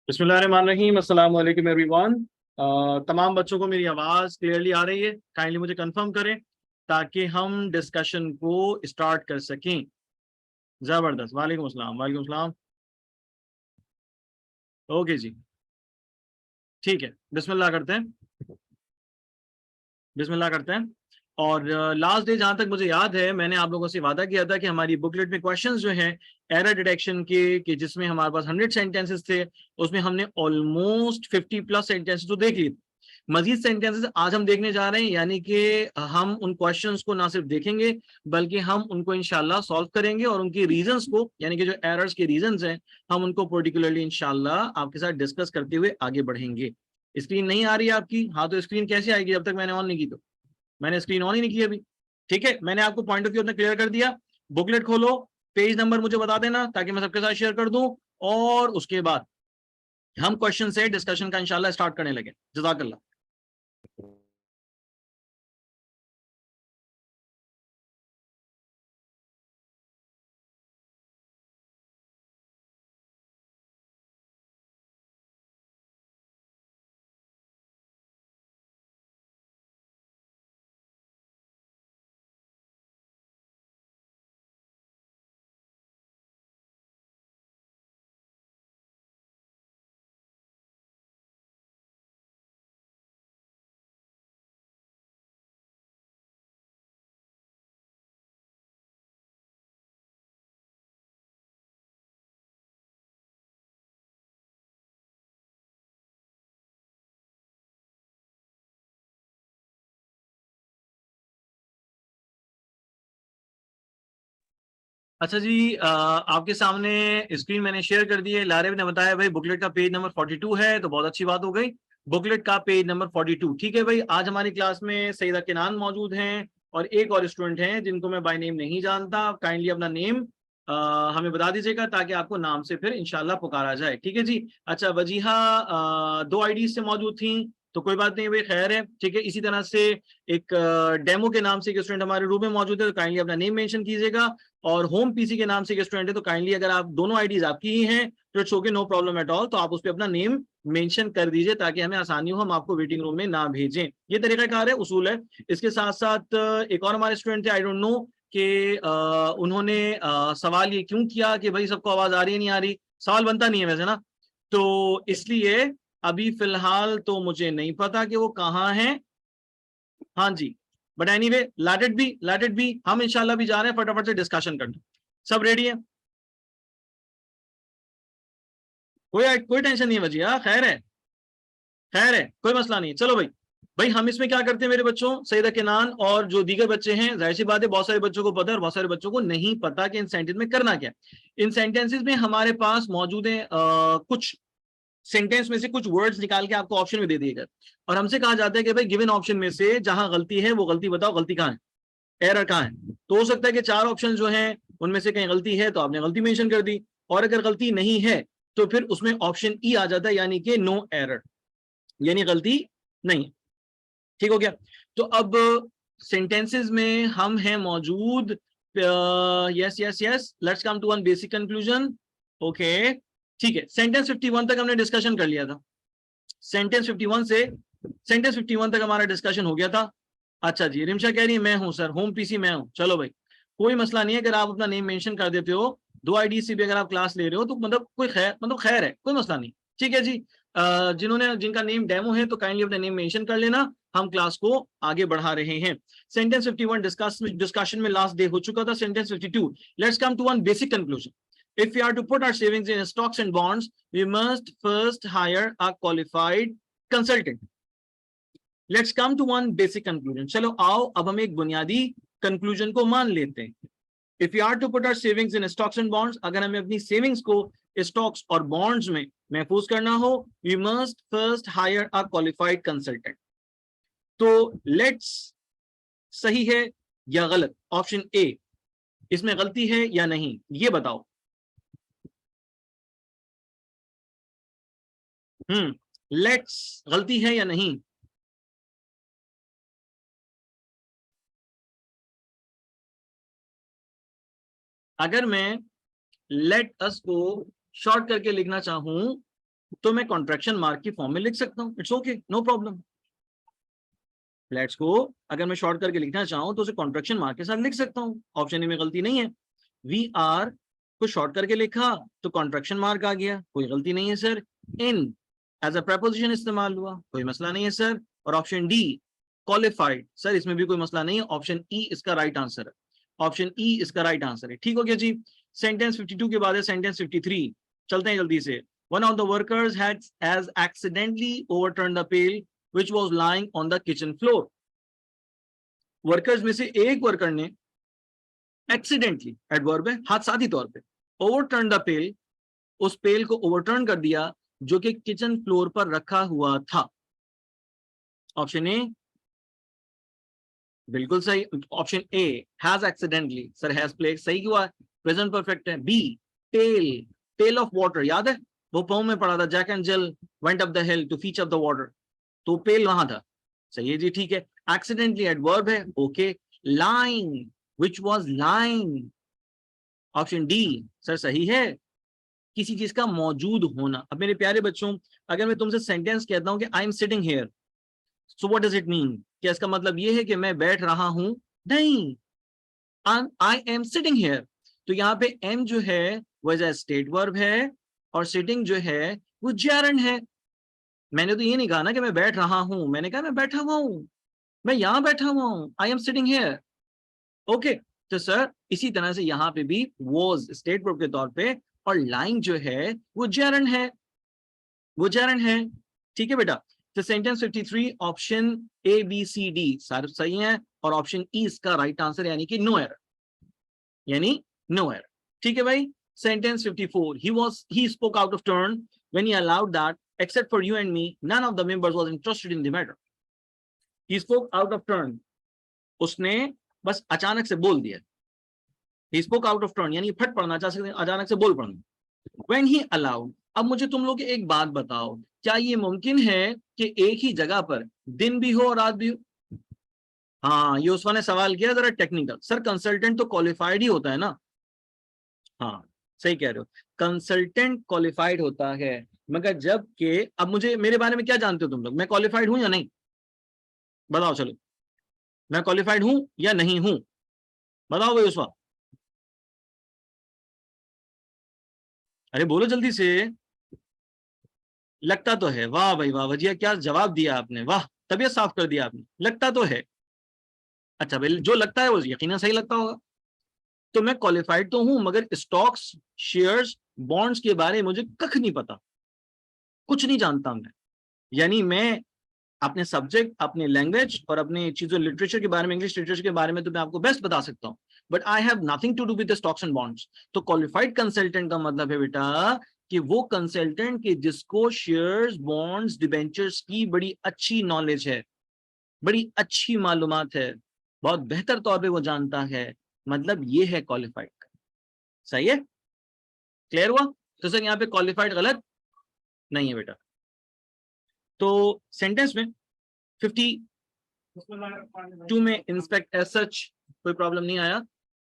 बिस्मिल्लाहिर्रहमानिर्रहीम। अस्सलाम वालेकुम एवरीवन। तमाम बच्चों को मेरी आवाज़ क्लियरली आ रही है? काइंडली मुझे कंफर्म करें ताकि हम डिस्कशन को स्टार्ट कर सकें। ज़बरदस्त। वालेकुम अस्सलाम, वालेकुम अस्सलाम। ओके जी, ठीक है। बिस्मिल्लाह करते हैं, बिस्मिल्लाह करते हैं। और लास्ट डे जहां तक मुझे याद है, मैंने आप लोगों से वादा किया था कि हमारी बुकलेट में क्वेश्चंस जो हैं एरर डिटेक्शन के कि जिसमें हमारे पास 100 सेंटेंसेस थे, उसमें हमने ऑलमोस्ट 50 प्लस सेंटेंसेस तो देख लिए। मजीद सेंटेंसेस आज हम देखने जा रहे हैं, यानी कि हम उन क्वेश्चंस को ना सिर्फ देखेंगे बल्कि हम उनको इंशाल्लाह सॉल्व करेंगे और उनके रीजंस को, यानी कि जो एरर्स के रीजंस हैं, हम उनको पर्टिकुलरली इंशाल्लाह आपके साथ डिस्कस करते हुए आगे बढ़ेंगे। स्क्रीन नहीं आ रही है आपकी? हाँ, तो स्क्रीन कैसे आएगी जब तक मैंने ऑन नहीं की? तो मैंने स्क्रीन ऑन ही नहीं की अभी। ठीक है, मैंने आपको पॉइंट ऑफ व्यू अपना क्लियर कर दिया। बुकलेट खोलो, पेज नंबर मुझे बता देना ताकि मैं सबके साथ शेयर कर दूं, और उसके बाद हम क्वेश्चन से डिस्कशन का इंशाल्लाह स्टार्ट करने लगे। जज़ाकल्लाह। अच्छा जी, आपके सामने स्क्रीन मैंने शेयर कर दी है। लारेब ने बताया भाई बुकलेट का पेज नंबर 42 है, तो बहुत अच्छी बात हो गई। बुकलेट का पेज नंबर 42, ठीक है भाई। आज हमारी क्लास में सईदा किनान मौजूद हैं और एक और स्टूडेंट हैं जिनको मैं बाय नेम नहीं जानता। काइंडली अपना नेम हमें बता दीजिएगा ताकि आपको नाम से फिर इंशाल्लाह पुकारा जाए, ठीक है जी। अच्छा, वजीहा दो आईडी से मौजूद थी, तो कोई बात नहीं भाई, खैर है, ठीक है। इसी तरह से एक डेमो के नाम से एक स्टूडेंट हमारे रूम में मौजूद है, तो काइंडली अपना नेम मेंशन कीजिएगा। और होम पीसी के नाम से एक स्टूडेंट है, तो काइंडली अगर आप दोनों आईडीज आपकी ही हैं तो it's okay, no problem at all, तो आप उस पर अपना नेम मेंशन कर दीजिए ताकि हमें आसानी हो, हम आपको वेटिंग रूम में ना भेजें। ये तरीकाकार है, उसूल है। इसके साथ साथ एक और हमारे स्टूडेंट थे, आई डोंट नो कि उन्होंने सवाल ये क्यों किया कि भाई सबको आवाज आ रही है नहीं आ रही। सवाल बनता नहीं है वैसे ना, तो इसलिए अभी फिलहाल तो मुझे नहीं पता कि वो कहाँ हैं। हाँ जी, but anyway let it be, हम इंशाल्लाह भी जा रहे हैं फटाफट से डिस्कशन करने। सब रेडी है? कोई कोई टेंशन नहीं है भजिया, खैर है, खैर है, कोई मसला नहीं है। चलो भाई, भाई हम इसमें क्या करते हैं मेरे बच्चों, सईदा किनान और जो दीगर बच्चे हैं, जाहिर सी बात है बहुत सारे बच्चों को पता है और बहुत सारे बच्चों को नहीं पता कि इन सेंटेंस में करना क्या है। इन सेंटेंसेस में हमारे पास मौजूद है कुछ सेंटेंस में से कुछ वर्ड्स निकाल के आपको ऑप्शन में दे दिए गए, और हमसे कहा जाता है कि भाई गिवन ऑप्शन में से जहां गलती है वो गलती बताओ, गलती कहाँ है, एरर कहाँ है। तो हो सकता है कि चार ऑप्शन जो हैं उनमें से कहीं गलती है तो आपने गलती मेंशन कर दी, और अगर गलती नहीं है तो फिर उसमें ऑप्शन ई आ जाता है, यानी कि नो एरर, यानी गलती नहीं। ठीक हो गया? तो अब सेंटेंसेस में हम हैं मौजूद। Yes yes yes, let's come to one basic conclusion. Okay, ठीक है। सेंटेंस 51 तक हमने डिस्कशन कर लिया था। सेंटेंस 51 से सेंटेंस 51 तक हमारा डिस्कशन हो गया था। अच्छा जी, रिमशा कह रही है मैं हूं सर, होम पीसी मैं हूं। चलो भाई, कोई मसला नहीं है, अगर आप अपना नेम मेंशन कर देते हो, दो आईडी से भी अगर आप क्लास ले रहे हो तो मतलब कोई खैर, मतलब खैर है, कोई मसला नहीं। ठीक है जी। जिनका नेम डेमो है तो काइंडली अपना नेम मेंशन कर लेना, हम क्लास को आगे बढ़ा रहे हैं। सेंटेंस 51 डिस्कशन में लास्ट डे हो चुका था। Sentence 52, let's come to one basic conclusion. If we are to put our savings in stocks and bonds, we must first hire a qualified consultant. Let's come to one basic conclusion. चलो आओ, अब हम एक बुनियादी conclusion को मान लेते हैं। If we are to put our savings in stocks and bonds, अगर हमें अपनी सेविंग्स को स्टॉक्स और बॉन्ड्स में महफूज करना हो, we must first hire a qualified consultant. तो लेट्स, सही है या गलत, ऑप्शन ए, इसमें गलती है या नहीं, ये बताओ। लेट्स, गलती है या नहीं? अगर मैं लेट अस को शॉर्ट करके लिखना चाहूं तो मैं कॉन्ट्रैक्शन मार्क की फॉर्म में लिख सकता हूँ, it's okay, no problem. Flats को अगर मैं शॉर्ट करके लिखना चाहूँ तो उसे कॉन्ट्रैक्शन मार्क के साथ लिख सकता हूँ, ऑप्शन ए में गलती नहीं है। वी आर को शॉर्ट करके लिखा तो कॉन्ट्रैक्शन मार्क आ गया, कोई गलती नहीं है sir. In as a preposition इस्तेमाल हुआ, कोई मसला नहीं है सर। और ऑप्शन डी क्वालिफाइड, सर इसमें भी कोई मसला नहीं है, ऑप्शन ई इसका राइट आंसर है, ऑप्शन ई इसका राइट आंसर है। ठीक हो गया जी। सेंटेंस 52 के बाद है सेंटेंस 53, चलते हैं जल्दी से। One of the workers has accidentally overturn the pale which was lying on the kitchen floor. Workers में से एक वर्कर ने एक्सीडेंटली, एडवर्ब है, हादसाती तौर पे, ओवरटर्न द पेल, उस पेल को ओवरटर्न कर दिया जो कि किचन फ्लोर पर रखा हुआ था। ऑप्शन ए बिल्कुल सही, option A has accidentally, sir has play सही हुआ, प्रेजेंट परफेक्ट है। B tale, tale of water, याद है वो पोम में पढ़ा था, Jack and Jill went up the hill to fetch up the water, तो पेल वहां था, सही है जी, ठीक है। एक्सीडेंटली एडवर्ब है, okay. Lying, which was lying, option D sir सही है, किसी चीज का मौजूद होना। अब मेरे प्यारे बच्चों, अगर मैं तुमसे सेंटेंस कहता हूं कि I am sitting here, so what does it mean, क्या इसका मतलब ये है कि मैं बैठ रहा हूं? नहीं, आई एम सिटिंग हियर, तो यहाँ पे एम जो है वो एज ए स्टेट वर्ब है, और सिटिंग जो है वो gerund है। मैंने तो ये नहीं कहा ना कि मैं बैठ रहा हूं, मैंने कहा मैं बैठा हुआ हूं, मैं यहां बैठा हुआ हूं, I am sitting here, okay. तो सर इसी तरह से यहाँ पे भी वॉज स्टेट वर्ब के तौर पे, और लाइंग जो है वो gerund है, वो gerund है, ठीक है बेटा। तो sentence 53 option A B C D सारे सही है, और ऑप्शन ई इसका राइट आंसर, यानी कि नो एरर, यानी नो एरर, ठीक है भाई। Sentence 54 he spoke out of turn when he allowed that except for you and me none of the members was interested in the matter। he spoke out of turn, उसने बस अचानक से बोल दिया, he spoke out of turn यानी फट पड़ना, अचानक से बोल पड़ना। when he allowed, अब मुझे तुम लोग एक बात बताओ, क्या ये मुमकिन है कि एक ही जगह पर दिन भी हो और रात भी हो? हाँ, यूसुफ ने सवाल किया जरा टेक्निकल, सर कंसल्टेंट तो क्वालिफाइड ही होता है ना? हाँ, सही कह रहे हो, कंसल्टेंट क्वालिफाइड होता है, मगर जब के, अब मुझे मेरे बारे में क्या जानते हो तुम लोग, मैं क्वालिफाइड हूं या नहीं, बताओ चलो, मैं क्वालिफाइड हूं या नहीं हूं, बताओ भाई उस वक्त, अरे बोलो जल्दी से। लगता तो है, वाह भाई वाह, भजिया क्या जवाब दिया आपने, वाह, तबीयत साफ कर दिया आपने, लगता तो है। अच्छा भाई, जो लगता है वो यकीनन सही लगता होगा। तो मैं क्वालिफाइड तो हूं, मगर स्टॉक्स, शेयर्स, बॉन्ड्स के बारे में मुझे कख नहीं पता, कुछ नहीं जानता मैं, यानी मैं अपने सब्जेक्ट, अपने लैंग्वेज और अपने चीजों लिटरेचर के बारे में, इंग्लिश लिटरेचर के बारे में तो मैं आपको बेस्ट बता सकता हूं, but I have nothing to do with the stocks and bonds. तो क्वालिफाइड कंसल्टेंट का मतलब है बेटा कि वो कंसल्टेंट के जिसको शेयर्स, बॉन्ड्स, डिबेंचर्स की बड़ी अच्छी नॉलेज है, बड़ी अच्छी मालूमात है, बहुत बेहतर तौर पे वो जानता है, मतलब ये है क्वालिफाइड। सही है, क्लियर हुआ? तो सर यहाँ पे क्वालिफाइड गलत नहीं है बेटा। तो सेंटेंस में 52 में इंस्पेक्ट एज सच कोई प्रॉब्लम नहीं आया।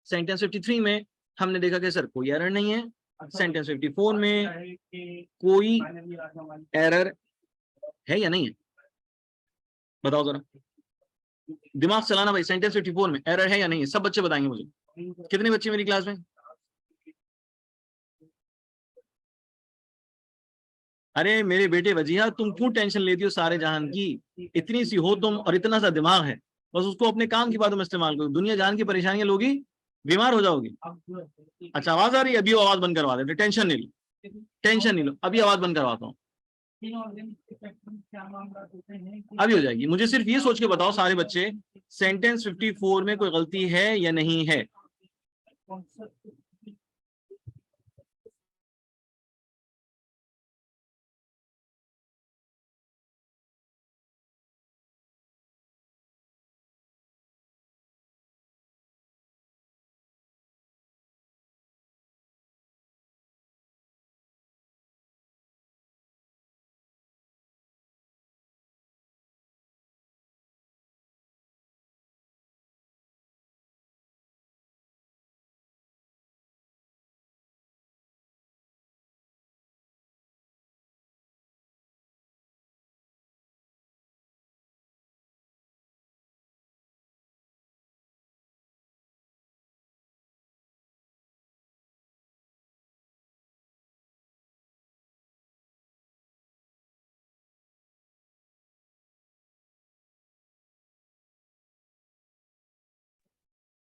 सेंटेंस 53 में हमने देखा कि सर कोई एरर नहीं है। सेंटेंस 54 में कोई एरर है या नहीं है, बताओ जरा, दिमाग चलाना भाई। सेंटेंस 54 में एरर है या नहीं है, सब बच्चे बताएंगे मुझे। कितने बच्चे मेरी क्लास में? अरे मेरे बेटे वजीहा, तुम क्यों टेंशन लेती हो सारे जहान की, इतनी सी हो तुम और इतना सा दिमाग है, बस उसको अपने काम की बातों में इस्तेमाल करो, दुनिया जान की परेशानियां लोगी, बीमार हो जाओगी। अच्छा आवाज आ रही है, अभी आवाज बंद करवा देते, टेंशन नहीं लो, टेंशन नहीं लो, अभी आवाज बंद करवाता हूँ, अभी हो जाएगी। मुझे सिर्फ ये सोच के बताओ सारे बच्चे, सेंटेंस 54 में कोई गलती है या नहीं है?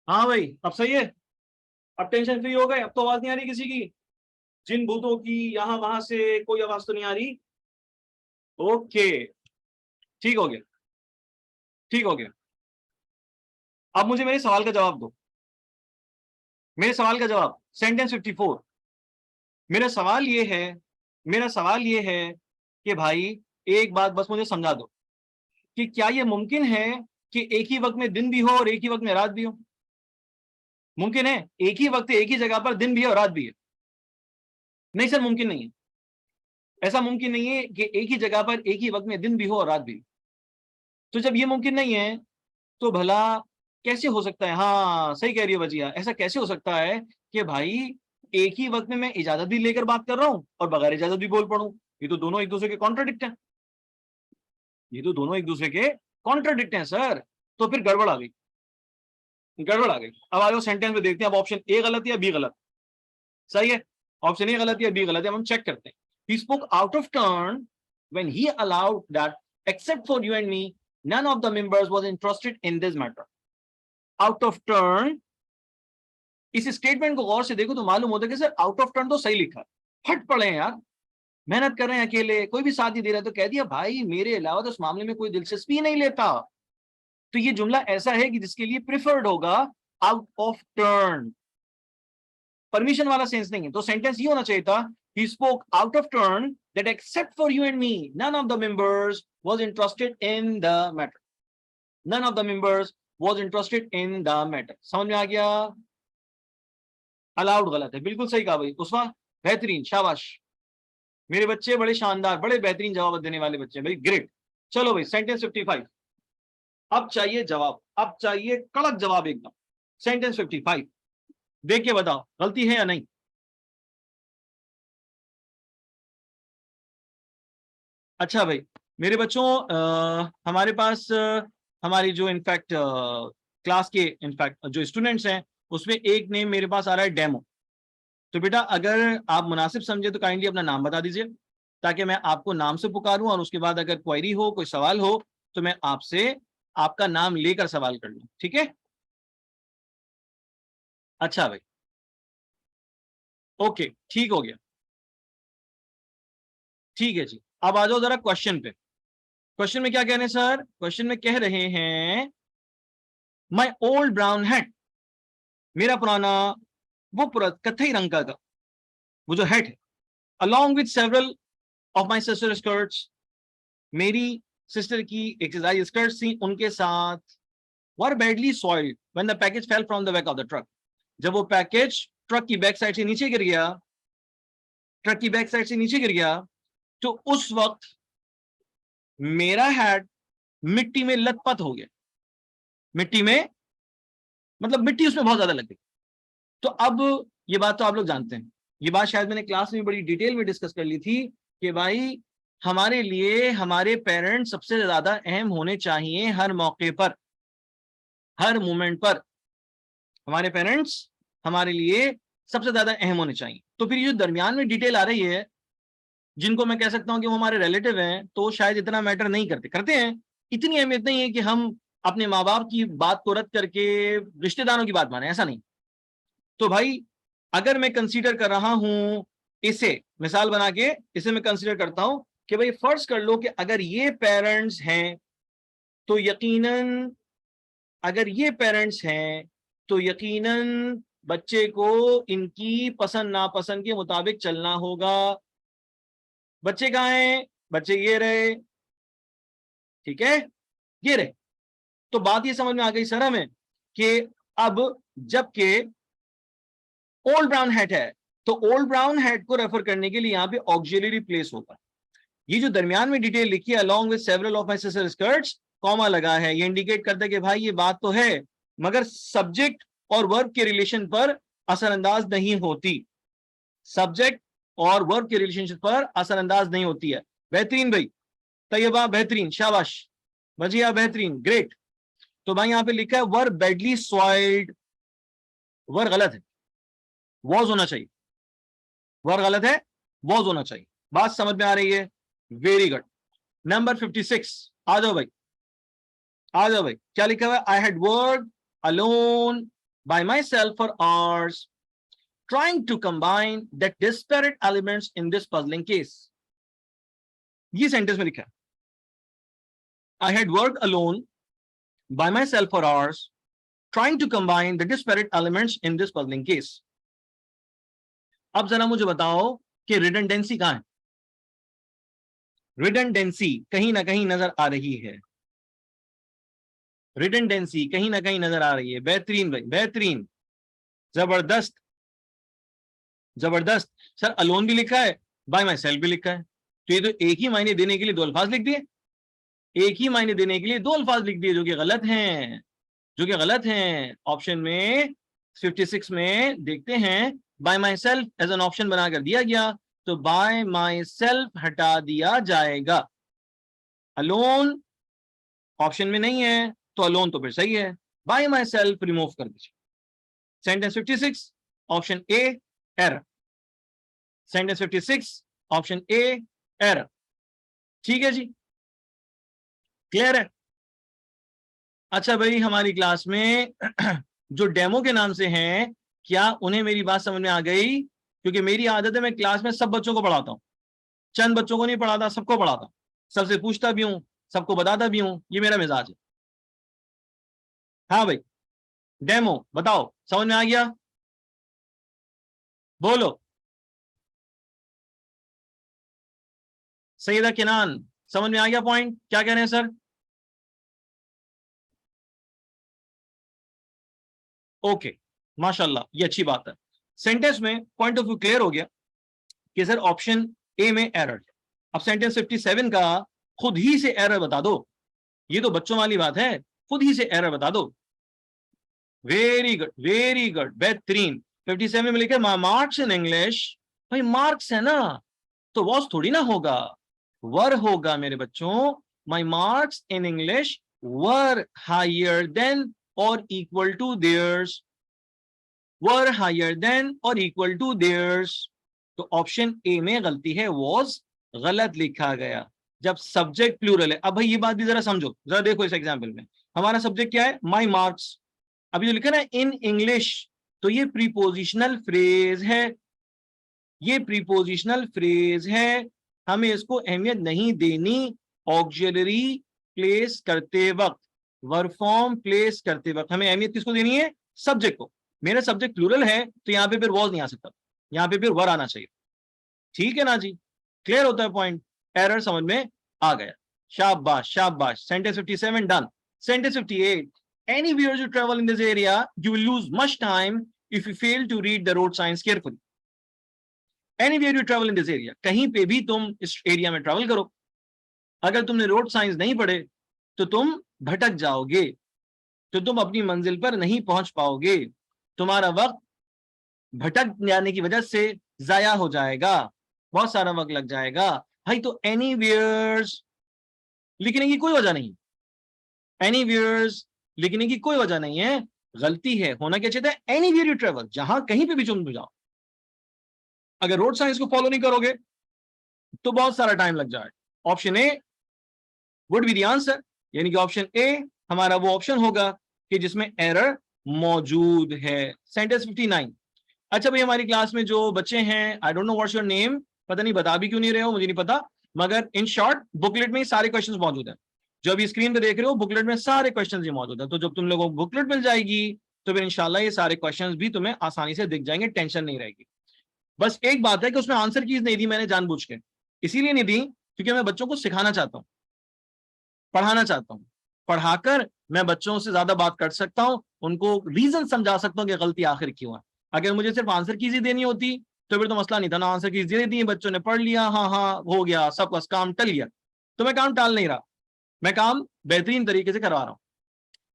हाँ भाई अब सही है, अब टेंशन फ्री हो गए, अब तो आवाज नहीं आ रही किसी की, जिन भूतों की यहां वहां से कोई आवाज तो नहीं आ रही। ओके, ठीक हो गया, ठीक हो गया। अब मुझे मेरे सवाल का जवाब दो, मेरे सवाल का जवाब, सेंटेंस 54। मेरा सवाल ये है, मेरा सवाल ये है कि भाई एक बात बस मुझे समझा दो कि क्या ये मुमकिन है कि एक ही वक्त में दिन भी हो और एक ही वक्त में रात भी हो? मुमकिन है एक ही वक्त एक ही जगह पर दिन भी है और रात भी है? नहीं सर, मुमकिन नहीं है। ऐसा मुमकिन नहीं है कि एक ही जगह पर एक ही वक्त में दिन भी हो और रात भी हो। तो जब ये मुमकिन नहीं है तो भला कैसे हो सकता है? हाँ सही कह रही है वजिया, ऐसा कैसे हो सकता है कि भाई एक ही वक्त में मैं इजाजत भी लेकर बात कर रहा हूं और बगैर इजाजत भी बोल पड़ूं? ये तो दोनों एक दूसरे के कॉन्ट्राडिक्ट हैं, ये तो दोनों एक दूसरे के कॉन्ट्राडिक्ट हैं सर। तो फिर गड़बड़ आ गई, गड़बड़ आ गई। अब आ जाओ सेंटेंस में देखते हैं, अब ऑप्शन ए गलत है या बी गलत? सही है, ऑप्शन ए गलत है या बी गलत है, हम चेक करते हैं। He spoke out of turn when he allowed that except for you and me none of the members was interested in this matter. Out of turn, इस स्टेटमेंट को गौर से देखो तो मालूम होता है कि सर आउट ऑफ टर्न तो सही लिखा है, फट पड़े हैं यार, मेहनत कर रहे हैं अकेले, कोई भी साथ नहीं दे रहा है तो कह दिया भाई मेरे अलावा तो उस मामले में कोई दिलचस्पी नहीं लेता। तो ये जुमला ऐसा है कि जिसके लिए प्रिफर्ड होगा आउट ऑफ टर्न, परमिशन वाला सेंस नहीं है। तो सेंटेंस ये होना चाहिए था, he spoke out of turn that except for you and me none of the members was interested in the matter. None of the members was interested in the matter. समझ में आ गया? अलाउड गलत है, बिल्कुल सही कहा भाई उस्मा, बेहतरीन, शाबाश, मेरे बच्चे बड़े शानदार, बड़े बेहतरीन जवाब देने वाले बच्चे भाई, ग्रेट। चलो भाई सेंटेंस 55, अब चाहिए जवाब, अब चाहिए कड़क जवाब एकदम। सेंटेंस 55 देख के बताओ गलती है या नहीं। अच्छा भाई मेरे बच्चों, हमारे पास हमारी जो इनफैक्ट क्लास के इनफैक्ट जो स्टूडेंट्स हैं उसमें एक नेम मेरे पास आ रहा है डेमो। तो बेटा अगर आप मुनासिब समझे तो काइंडली अपना नाम बता दीजिए ताकि मैं आपको नाम से पुकारूं और उसके बाद अगर क्वेरी हो, कोई सवाल हो तो मैं आपसे आपका नाम लेकर सवाल कर लूं, ठीक है? अच्छा भाई, ओके ठीक हो गया, ठीक है जी। अब आ जाओ जरा क्वेश्चन पे। क्वेश्चन में क्या कह रहे हैं सर? क्वेश्चन में कह रहे हैं माई ओल्ड ब्राउन हैट, मेरा पुराना वो कत्थई रंग का वो जो हैट है, along with several of my sister skirts, मेरी सिस्टर की एक्सरसाइज स्कर्ट थी उनके साथ, were badly soiled when the package fell from the back of the truck, जब वो पैकेज ट्रक की बैक साइड से नीचे गिर गया, ट्रक की बैक साइड से नीचे गिर गया, तो उस वक्त मेरा हैट मिट्टी में लथपथ हो गया, मिट्टी में मतलब मिट्टी उसमें बहुत ज्यादा लग गई। तो अब ये बात तो आप लोग जानते हैं, ये बात शायद मैंने क्लास में बड़ी डिटेल में डिस्कस कर ली थी कि भाई हमारे लिए हमारे पेरेंट्स सबसे ज्यादा अहम होने चाहिए हर मौके पर, हर मोमेंट पर हमारे पेरेंट्स हमारे लिए सबसे ज्यादा अहम होने चाहिए। तो फिर ये जो दरमियान में डिटेल आ रही है जिनको मैं कह सकता हूं कि वो हमारे रिलेटिव हैं तो शायद इतना मैटर नहीं करते, करते हैं, इतनी अहमियत नहीं है कि हम अपने माँ बाप की बात को रद्द करके रिश्तेदारों की बात माने, ऐसा नहीं। तो भाई अगर मैं कंसीडर कर रहा हूं इसे मिसाल बना के, इसे मैं कंसीडर करता हूं कि भाई फर्ज कर लो कि अगर ये पेरेंट्स हैं तो यकीनन, अगर ये पेरेंट्स हैं तो यकीनन बच्चे को इनकी पसंद नापसंद के मुताबिक चलना होगा। बच्चे कहाँ हैं? बच्चे ये रहे, ठीक है, ये रहे। तो बात ये समझ में आ गई सर हमें कि अब जबकि ओल्ड ब्राउन हैट है तो ओल्ड ब्राउन हैट को रेफर करने के लिए यहां पे ऑक्सिलरी प्लेस होगा। ये जो दरमियान में डिटेल लिखी है along with several of my sister skirts, comma लगा है, ये इंडिकेट करता है कि भाई ये बात तो है मगर सब्जेक्ट और वर्ब के रिलेशन पर असरअंदाज नहीं होती, सब्जेक्ट और वर्ब के रिलेशनशिप पर असरअंदाज नहीं होती है। बेहतरीन भाई, तैयबा बेहतरीन, शाबाश, वजिया बेहतरीन, ग्रेट। तो भाई यहां पे लिखा है वर बैडली सॉइल्ड, वर गलत है, वॉज होना चाहिए, वर गलत है, वॉज होना चाहिए। बात समझ में आ रही है? Very good. नंबर 56 आ जाओ भाई, आ जाओ भाई, क्या लिखा हुआ है? I had work alone by myself for hours trying to combine the disparate elements in this puzzling case. ये सेंटेंस में लिखा है, I had worked alone by myself for hours trying to combine the disparate elements in this puzzling case. अब जरा मुझे बताओ कि redundancy कहां है? रिडंडेंसी कहीं ना कहीं नजर आ रही है, रिडंडेंसी कहीं ना कहीं नजर आ रही है। बेहतरीन भाई, बेहतरीन, जबरदस्त जबरदस्त। सर अलोन भी लिखा है, बाय माई सेल्फ भी लिखा है, तो ये तो एक ही मायने देने के लिए दो अल्फाज लिख दिए, एक ही मायने देने के लिए दो अल्फाज लिख दिए, जो कि गलत हैं, जो कि गलत हैं। ऑप्शन में 56 में देखते हैं by myself as an option बनाकर दिया गया, तो बाय माई सेल्फ हटा दिया जाएगा, अलोन ऑप्शन में नहीं है, तो अलोन तो फिर सही है, बाय माई सेल्फ रिमूव कर दीजिए। Sentence 56 option A error, sentence 56 option A error. ठीक है जी, क्लियर है? अच्छा भाई, हमारी क्लास में जो डेमो के नाम से हैं, क्या उन्हें मेरी बात समझ में आ गई? क्योंकि मेरी आदत है मैं क्लास में सब बच्चों को पढ़ाता हूं, चंद बच्चों को नहीं पढ़ाता, सबको पढ़ाता हूं, सबसे पूछता भी हूं, सबको बताता भी हूं, ये मेरा मिजाज है। हाँ भाई, डेमो बताओ, समझ में आ गया? बोलो। सईदा किनान, समझ में आ गया पॉइंट? क्या कह रहे हैं सर? ओके, माशाल्लाह, ये अच्छी बात है। सेंटेंस में पॉइंट ऑफ व्यू क्लियर हो गया कि सर ऑप्शन ए में एरर है। अब सेंटेंस 57 का खुद ही से एरर बता दो, ये तो बच्चों वाली बात है, खुद ही से एरर बता दो। वेरी गुड, वेरी गुड, बेहतरीन। 57 में लिखे मार्क्स इन इंग्लिश, भाई मार्क्स है ना, तो वॉज थोड़ी ना होगा, वर होगा मेरे बच्चों। My marks in English were higher than or equal to theirs, were higher than or equal to theirs. तो ऑप्शन ए में गलती है, वॉज गलत लिखा गया जब सब्जेक्ट प्लूरल है। अब भाई ये बात भी जरा समझो, जरा देखो इस एग्जाम्पल में हमारा सब्जेक्ट क्या है, माई मार्क्स। अभी जो लिखा ना इन इंग्लिश, तो ये प्रीपोजिशनल फ्रेज है, ये प्रीपोजिशनल फ्रेज है, हमें इसको अहमियत नहीं देनी। ऑक्सिलरी प्लेस करते वक्त, वर्ब फॉर्म प्लेस करते वक्त हमें अहमियत किसको देनी है? सब्जेक्ट को। मेरा सब्जेक्ट प्लूरल है, तो यहां पे फिर वॉज नहीं आ सकता, यहां पे फिर वर आना चाहिए। ठीक है ना जी, क्लियर होता है पॉइंट? एरर समझ में आ गया, शाबाश शाबाश। Sentence 57 done. Sentence 58, anywhere you travel in this area you will lose much time if you fail to read the road signs carefully. Anywhere you travel in this area, कहीं पे भी तुम इस एरिया में ट्रैवल करो, अगर तुमने road science नहीं पढ़े तो तुम भटक जाओगे, तो तुम अपनी मंजिल पर नहीं पहुंच पाओगे, तुम्हारा वक्त भटक जाने की वजह से जाया हो जाएगा, बहुत सारा वक्त लग जाएगा। भाई तो एनीवेयर्स लिखने की कोई वजह नहीं, एनीवेयर्स लिखने की कोई वजह नहीं है, गलती है। होना क्या चाहिए था? एनीवेयर यू ट्रेवल, जहां कहीं पे भी तुम जाओ। अगर रोड साइंस को फॉलो नहीं करोगे तो बहुत सारा टाइम लग जाएगा। Option A would be the answer, यानी कि ऑप्शन ए हमारा वो ऑप्शन होगा कि जिसमें एरर मौजूद है। सेंटेंस 59। अच्छा भाई, हमारी क्लास में जो बच्चे हैं, I don't know what's your name, पता नहीं बता भी क्यों नहीं रहे हो, मुझे नहीं पता, मगर इन शॉर्ट बुकलेट में सारे क्वेश्चंस मौजूद हैं, जो अभी स्क्रीन पे देख रहे हो बुकलेट में सारे क्वेश्चंस ही मौजूद है। तो जब तुम लोगों को बुकलेट मिल जाएगी तो फिर इंशाल्लाह ये सारे क्वेश्चंस भी तुम्हें आसानी से दिख जाएंगे, टेंशन नहीं रहेगी। बस एक बात है कि उसमें आंसर कीज नहीं दी मैंने जानबूझ के, इसीलिए नहीं दी क्योंकि मैं बच्चों को सिखाना चाहता हूँ, पढ़ाना चाहता हूँ, पढ़ाकर मैं बच्चों से ज्यादा बात कर सकता हूँ, उनको रीजन समझा सकता हूँ कि गलती आखिर क्यों है। अगर मुझे सिर्फ आंसर कीज ही देनी होती तो फिर तो मसला नहीं था ना, आंसर कीज दे दी, बच्चों ने पढ़ लिया, हाँ हाँ हो गया, सबका काम टल गया। तो मैं काम टाल नहीं रहा, मैं काम बेहतरीन तरीके से करवा रहा हूं।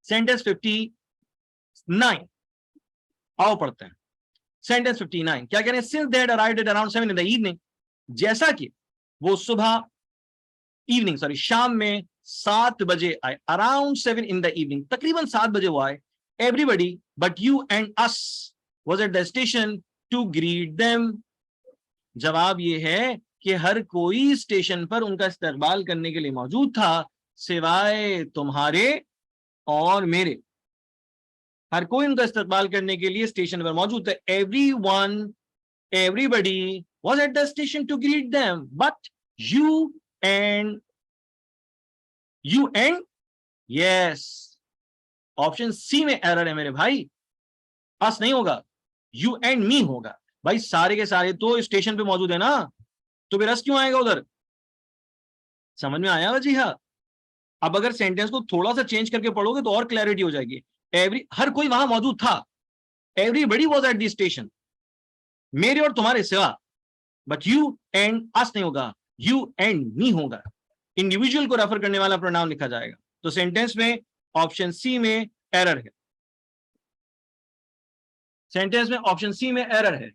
सेंटेंस 59 आओ पढ़ते हैं। सेंटेंस 59 क्या कह रहे हैं? Since they had arrived at around 7 in the evening, जैसा कि वो सुबह इवनिंग सॉरी शाम में 7 बजे आए, अराउंड 7 इन द इवनिंग, तकरीबन 7 बजे वो आए। Everybody but you and us was at the station to greet them. जवाब ये है कि हर कोई स्टेशन पर उनका इस्तकबाल करने के लिए मौजूद था, सिवाय तुम्हारे और मेरे। हर कोई उनका इस्तकबाल करने के लिए स्टेशन पर मौजूद था। everybody was at the station to greet them, but you and yes, option C में एरर है मेरे भाई, पास नहीं होगा, यू एंड मी होगा। भाई सारे के सारे तो स्टेशन पे मौजूद है ना, तो फिर रस क्यों आएगा उधर? समझ में आया? जी हाँ। अब अगर सेंटेंस को थोड़ा सा चेंज करके पढ़ोगे तो और क्लैरिटी हो जाएगी। हर कोई वहां मौजूद था, everybody was at the station, मेरे और तुम्हारे सिवा, बट यू एंड अस नहीं होगा, यू एंड मी होगा। इंडिविजुअल को रेफर करने वाला प्रोनाउन लिखा जाएगा। तो सेंटेंस में ऑप्शन सी में एरर है, सेंटेंस में ऑप्शन सी में एरर है।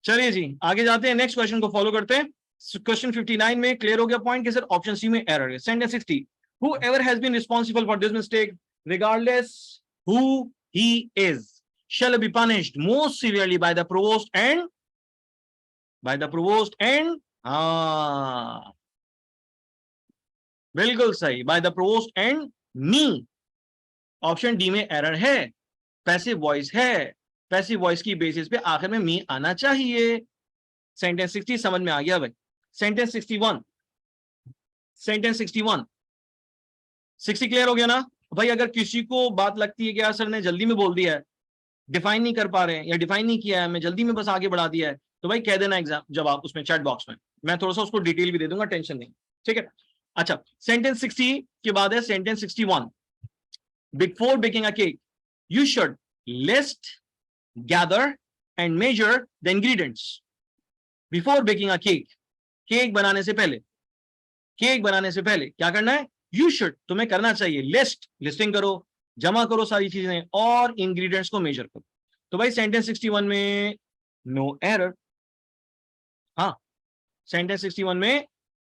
चलिए जी आगे जाते हैं, नेक्स्ट क्वेश्चन को फॉलो करते हैं। क्वेश्चन 59 में क्लियर हो गया पॉइंट कि सर ऑप्शन सी में एरर है। Sentence 60, whoever has been responsible for this mistake, regardless who he is, shall be punished most severely by the provost and हाँ बिल्कुल सही, by the provost and me। Option D में error है, passive voice है, passive voice की basis पे आखिर में मी आना चाहिए। सेंटेंस 60 समझ में आ गया भाई। सेंटेंस 61, सेंटेंस 60 क्लियर हो गया ना भाई? अगर किसी को बात लगती है कि यार सर ने जल्दी में बोल दिया है, डिफाइन नहीं कर पा रहे हैं या डिफाइन नहीं किया है, मैं जल्दी में बस आगे बढ़ा दिया है, तो भाई कह देना एग्जाम जवाब उसमें चैट बॉक्स में, मैं थोड़ा सा उसको डिटेल भी दे दूंगा, टेंशन नहीं, ठीक है। अच्छा, सेंटेंस 60 के बाद है sentence 61, before baking a cake you should list, gather and measure the ingredients. Before baking a cake, cake बनाने से पहले, केक बनाने से पहले क्या करना है? यू शुड, तुम्हें करना चाहिए, लिस्ट, लिस्टिंग करो, जमा करो सारी चीजें और इंग्रेडिएंट्स को मेजर करो। तो भाई सेंटेंस 61 में नो एरर, हाँ सेंटेंस 61 में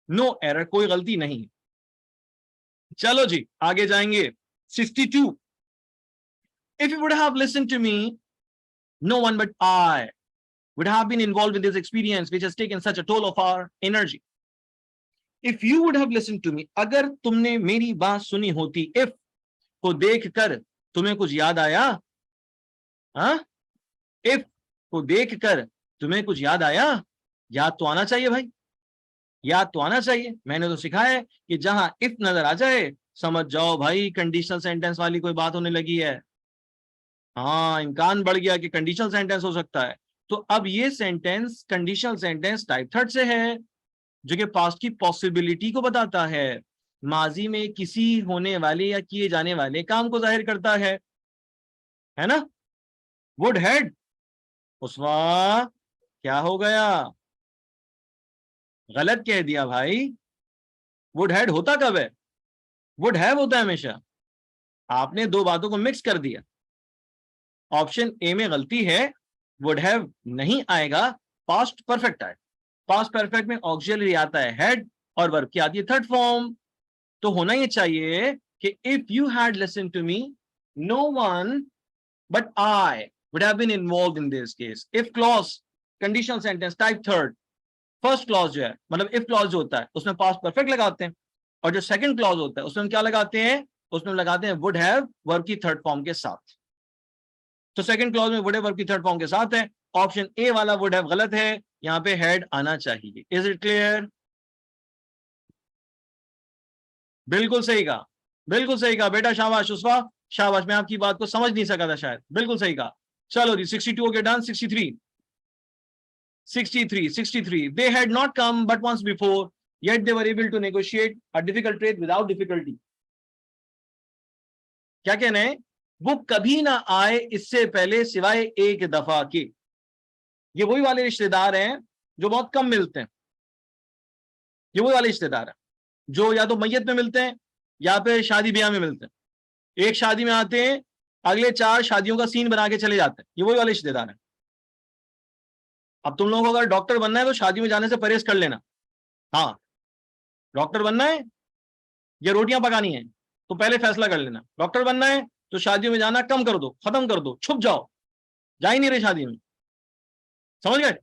नो एरर, कोई गलती नहीं। चलो जी आगे जाएंगे। 62, if you would have listened to me, no one but I would have been involved in this experience which has taken such a toll of our energy. If you would have listened to me, अगर तुमने मेरी बात सुनी होती, if को देखकर तुम्हें कुछ याद आया, हाँ, if को देखकर तुम्हें कुछ याद आया, याद तो आना चाहिए भाई, याद तो आना चाहिए। मैंने तो सिखाया है कि जहां if नजर आ जाए समझ जाओ भाई कंडीशनल सेंटेंस वाली कोई बात होने लगी है, हाँ इम्कान बढ़ गया कि कंडीशनल सेंटेंस हो सकता है। तो अब ये sentence conditional sentence type third से है, जो कि पास्ट की पॉसिबिलिटी को बताता है, माजी में किसी होने वाले या किए जाने वाले काम को जाहिर करता है ना। वुड हैड, उसवा क्या हो गया, गलत कह दिया भाई। वुड हैड होता कब है? वुड हैव होता है हमेशा। आपने दो बातों को मिक्स कर दिया। ऑप्शन ए में गलती है, वुड हैव नहीं आएगा, पास्ट परफेक्ट आए। पास्ट परफेक्ट में ऑक्सिलरी आता है हैड और वर्ब की आती है थर्ड फॉर्म। तो होना ये चाहिए कि if you had listen to me, no one but I would have been involved in this case. If clause conditional sentence type third, first clause जो है मतलब इफ क्लॉज जो होता है उसमें पास्ट परफेक्ट लगाते हैं, और जो सेकंड क्लॉज होता है उसमें क्या लगाते हैं? उसमें लगाते हैं वुड हैव वर्ब की थर्ड फॉर्म के साथ। तो सेकंड क्लॉज में वुड हैव वर्ब की थर्ड फॉर्म के साथ है। ऑप्शन ए वाला वुड हैव गलत है, यहां पे हैड आना चाहिए। Is it clear? बिल्कुल सही कहा, बिल्कुल सही कहा बेटा, शाबाश उस्वा, शाबाश। मैं आपकी बात को समझ नहीं सका था शायद, बिल्कुल सही कहा। चलो जी 62 हो गया done. 63 they had not come but once before, yet they were able to negotiate a difficult trade without difficulty। क्या कहना है? वो कभी ना आए इससे पहले सिवाय एक दफा के। ये वही वाले रिश्तेदार हैं जो बहुत कम मिलते हैं, ये वही वाले रिश्तेदार हैं जो या तो मैयत में मिलते हैं या फिर शादी ब्याह में मिलते हैं। एक शादी में आते हैं, अगले 4 शादियों का सीन बना के चले जाते हैं, ये वही वाले रिश्तेदार हैं। अब तुम लोगों को अगर डॉक्टर बनना है तो शादी में जाने से परहेज कर लेना। हाँ, डॉक्टर बनना है या रोटियां पकानी है तो पहले फैसला कर लेना। डॉक्टर बनना है तो शादियों में जाना कम कर दो, खत्म कर दो, छुप जाओ, जा ही नहीं रहे शादी में। समझ गए?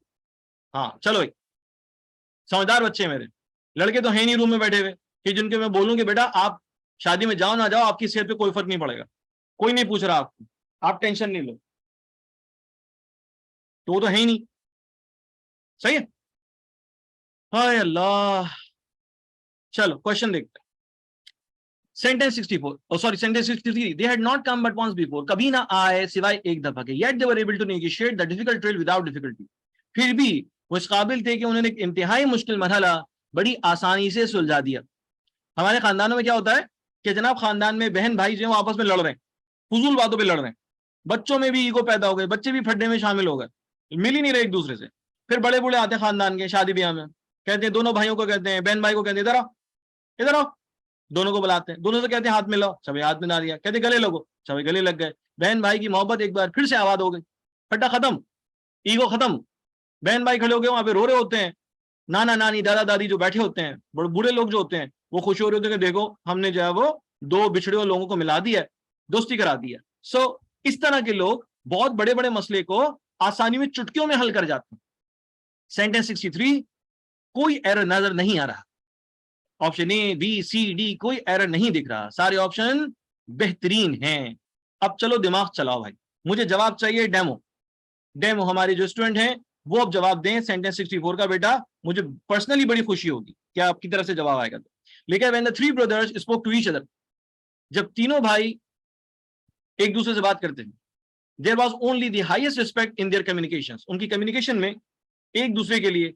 हाँ चलो भाई, समझदार बच्चे मेरे। लड़के तो है नहीं रूम में बैठे हुए कि जिनके मैं बोलूं कि बेटा आप शादी में जाओ ना जाओ, आपकी सेहत पे कोई फर्क नहीं पड़ेगा, कोई नहीं पूछ रहा आपको, आप टेंशन नहीं लो। तो वो तो है ही नहीं। सही है? हाय अल्लाह। चलो क्वेश्चन देखते हैं। Sentence 64, oh sorry, sentence 63, they had not come but once before, कभी ना आए सिवाय एक दफा के, yet they were able to negotiate the difficult trail without difficulty, फिर भी वो इस काबिल थे कि उन्होंने एक इंतहाई मुश्किल मरहला बड़ी आसानी से सुलझा दिया। हमारे खानदानों में क्या होता है कि जनाब खानदान में बहन भाई जो है वो आपस में लड़ रहे हैं, फजूल बातों पे लड़ रहे हैं, बच्चों में भी ईगो पैदा हो गए, बच्चे भी फड्डे में शामिल हो गए, मिल ही नहीं रहे एक दूसरे से। फिर बड़े बूढ़े आते हैं खानदान के शादी ब्याह में, कहते हैं दोनों भाइयों को, कहते हैं बहन भाई को, कहते हैं इधर आओ इधर आओ, दोनों को बुलाते हैं, दोनों से कहते हैं हाथ मिलाओ, सभी हाथ मिला दिया, कहते गले लगो, सभी गले लग गए, बहन भाई की मोहब्बत एक बार फिर से आबाद हो गई, फड्डा खत्म, ईगो खत्म। बहन भाई खड़े हो गए वहां पे रो रहे होते हैं, नाना नानी दादा दादी जो बैठे होते हैं, बड़े बूढ़े लोग जो होते हैं वो खुश हो रहे होते हैं कि देखो हमने जो है वो दो बिछड़े हुए लोगों को मिला दिया, दोस्ती करा दी है। सो इस तरह के लोग बहुत बड़े बड़े मसले को आसानी में चुटकियों में हल कर जाते हैं। सेंटेंस 63, कोई एरर नजर नहीं आ रहा, option A B C D कोई एरर नहीं दिख रहा, सारे ऑप्शन बेहतरीन हैं। अब चलो दिमाग चलाओ भाई, मुझे जवाब चाहिए डेमो। डेमो हमारे जो स्टूडेंट हैं वो अब जवाब दें सेंटेंस 64 का। बेटा मुझे पर्सनली बड़ी खुशी होगी कि आपकी तरफ से जवाब आएगा। तो लेकिन when the three brothers spoke to each other, जब तीनों भाई एक दूसरे से बात करते हैं, there was only the highest respect in their communications, उनकी कम्युनिकेशन में एक दूसरे के लिए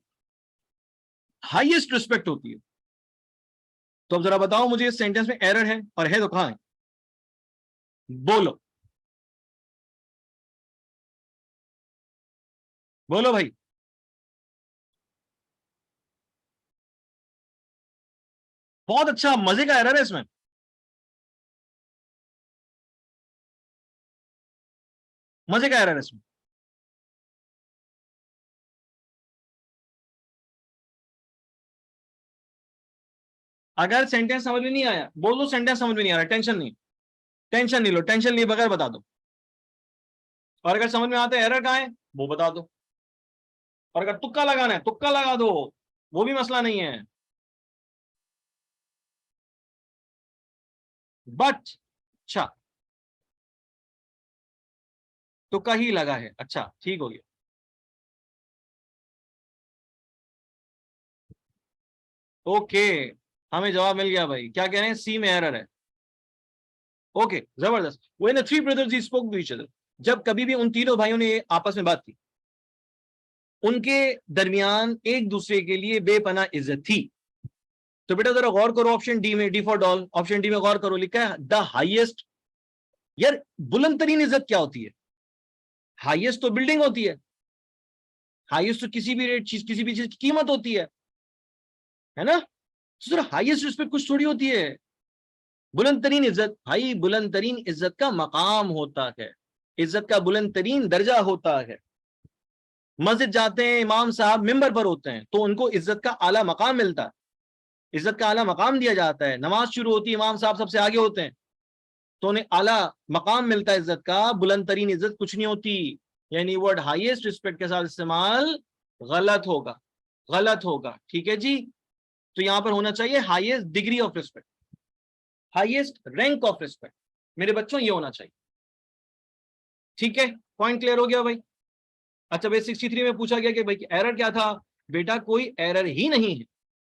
हाईएस्ट रिस्पेक्ट होती है। तो अब जरा बताओ मुझे इस सेंटेंस में एरर है, और है तो कहां है? बोलो बोलो भाई। बहुत अच्छा, मजे का एरर है इसमें। मजे का एरर है इसमें। अगर सेंटेंस समझ में नहीं आया बोल दो सेंटेंस समझ में नहीं आ रहा, टेंशन नहीं, टेंशन नहीं लो, टेंशन लिए बगैर बता दो। और अगर समझ में आता है एरर कहां है वो बता दो, और अगर तुक्का लगाना है तुक्का लगा दो, वो भी मसला नहीं है। बट अच्छा, तुक्का ही लगा है, अच्छा ठीक हो गया। ओके, हमें जवाब मिल गया भाई, क्या कह रहे हैं? सी में एरर है। ओके जबरदस्त। When the three brothers spoke to each other, जब कभी भी उन तीनों भाइयों ने आपस में बात की, उनके दरमियान एक दूसरे के लिए बेपना इज्जत थी। तो बेटा जरा गौर करो ऑप्शन डी में, D for doll, option D में गौर करो, लिखा है द हाईएस्ट। यार बुलंद तरीन इज्जत क्या होती है? हाईएस्ट तो बिल्डिंग होती है, हाईएस्ट तो किसी भी रेट चीज, किसी भी चीज की कीमत होती है ना? तो सर हाईएस्ट रिस्पेक्ट कुछ थोड़ी होती है। बुलंद तरीन इज्जत भाई, बुलंद तरीन इज्जत का मकाम होता है, इज्जत का बुलंद तरीन दर्जा होता है। मस्जिद जाते हैं, इमाम साहब मिंबर पर होते हैं तो उनको इज्जत का आला मकाम मिलता है, इज्जत का आला मकाम दिया जाता है। नमाज शुरू होती है, इमाम साहब सबसे आगे होते हैं तो उन्हें आला मकाम मिलता है इज्जत का। बुलंद तरीन इज्जत कुछ नहीं होती, यानी वर्ड हाईएस्ट रिस्पेक्ट के साथ इस्तेमाल गलत होगा, गलत होगा। ठीक है जी, तो यहां पर होना चाहिए highest degree of respect, highest rank of respect. मेरे बच्चों ये होना चाहिए। ठीक है, पॉइंट क्लियर हो गया भाई? अच्छा भाई 63 में पूछा गया कि भाई एरर क्या था? बेटा कोई एरर ही नहीं है,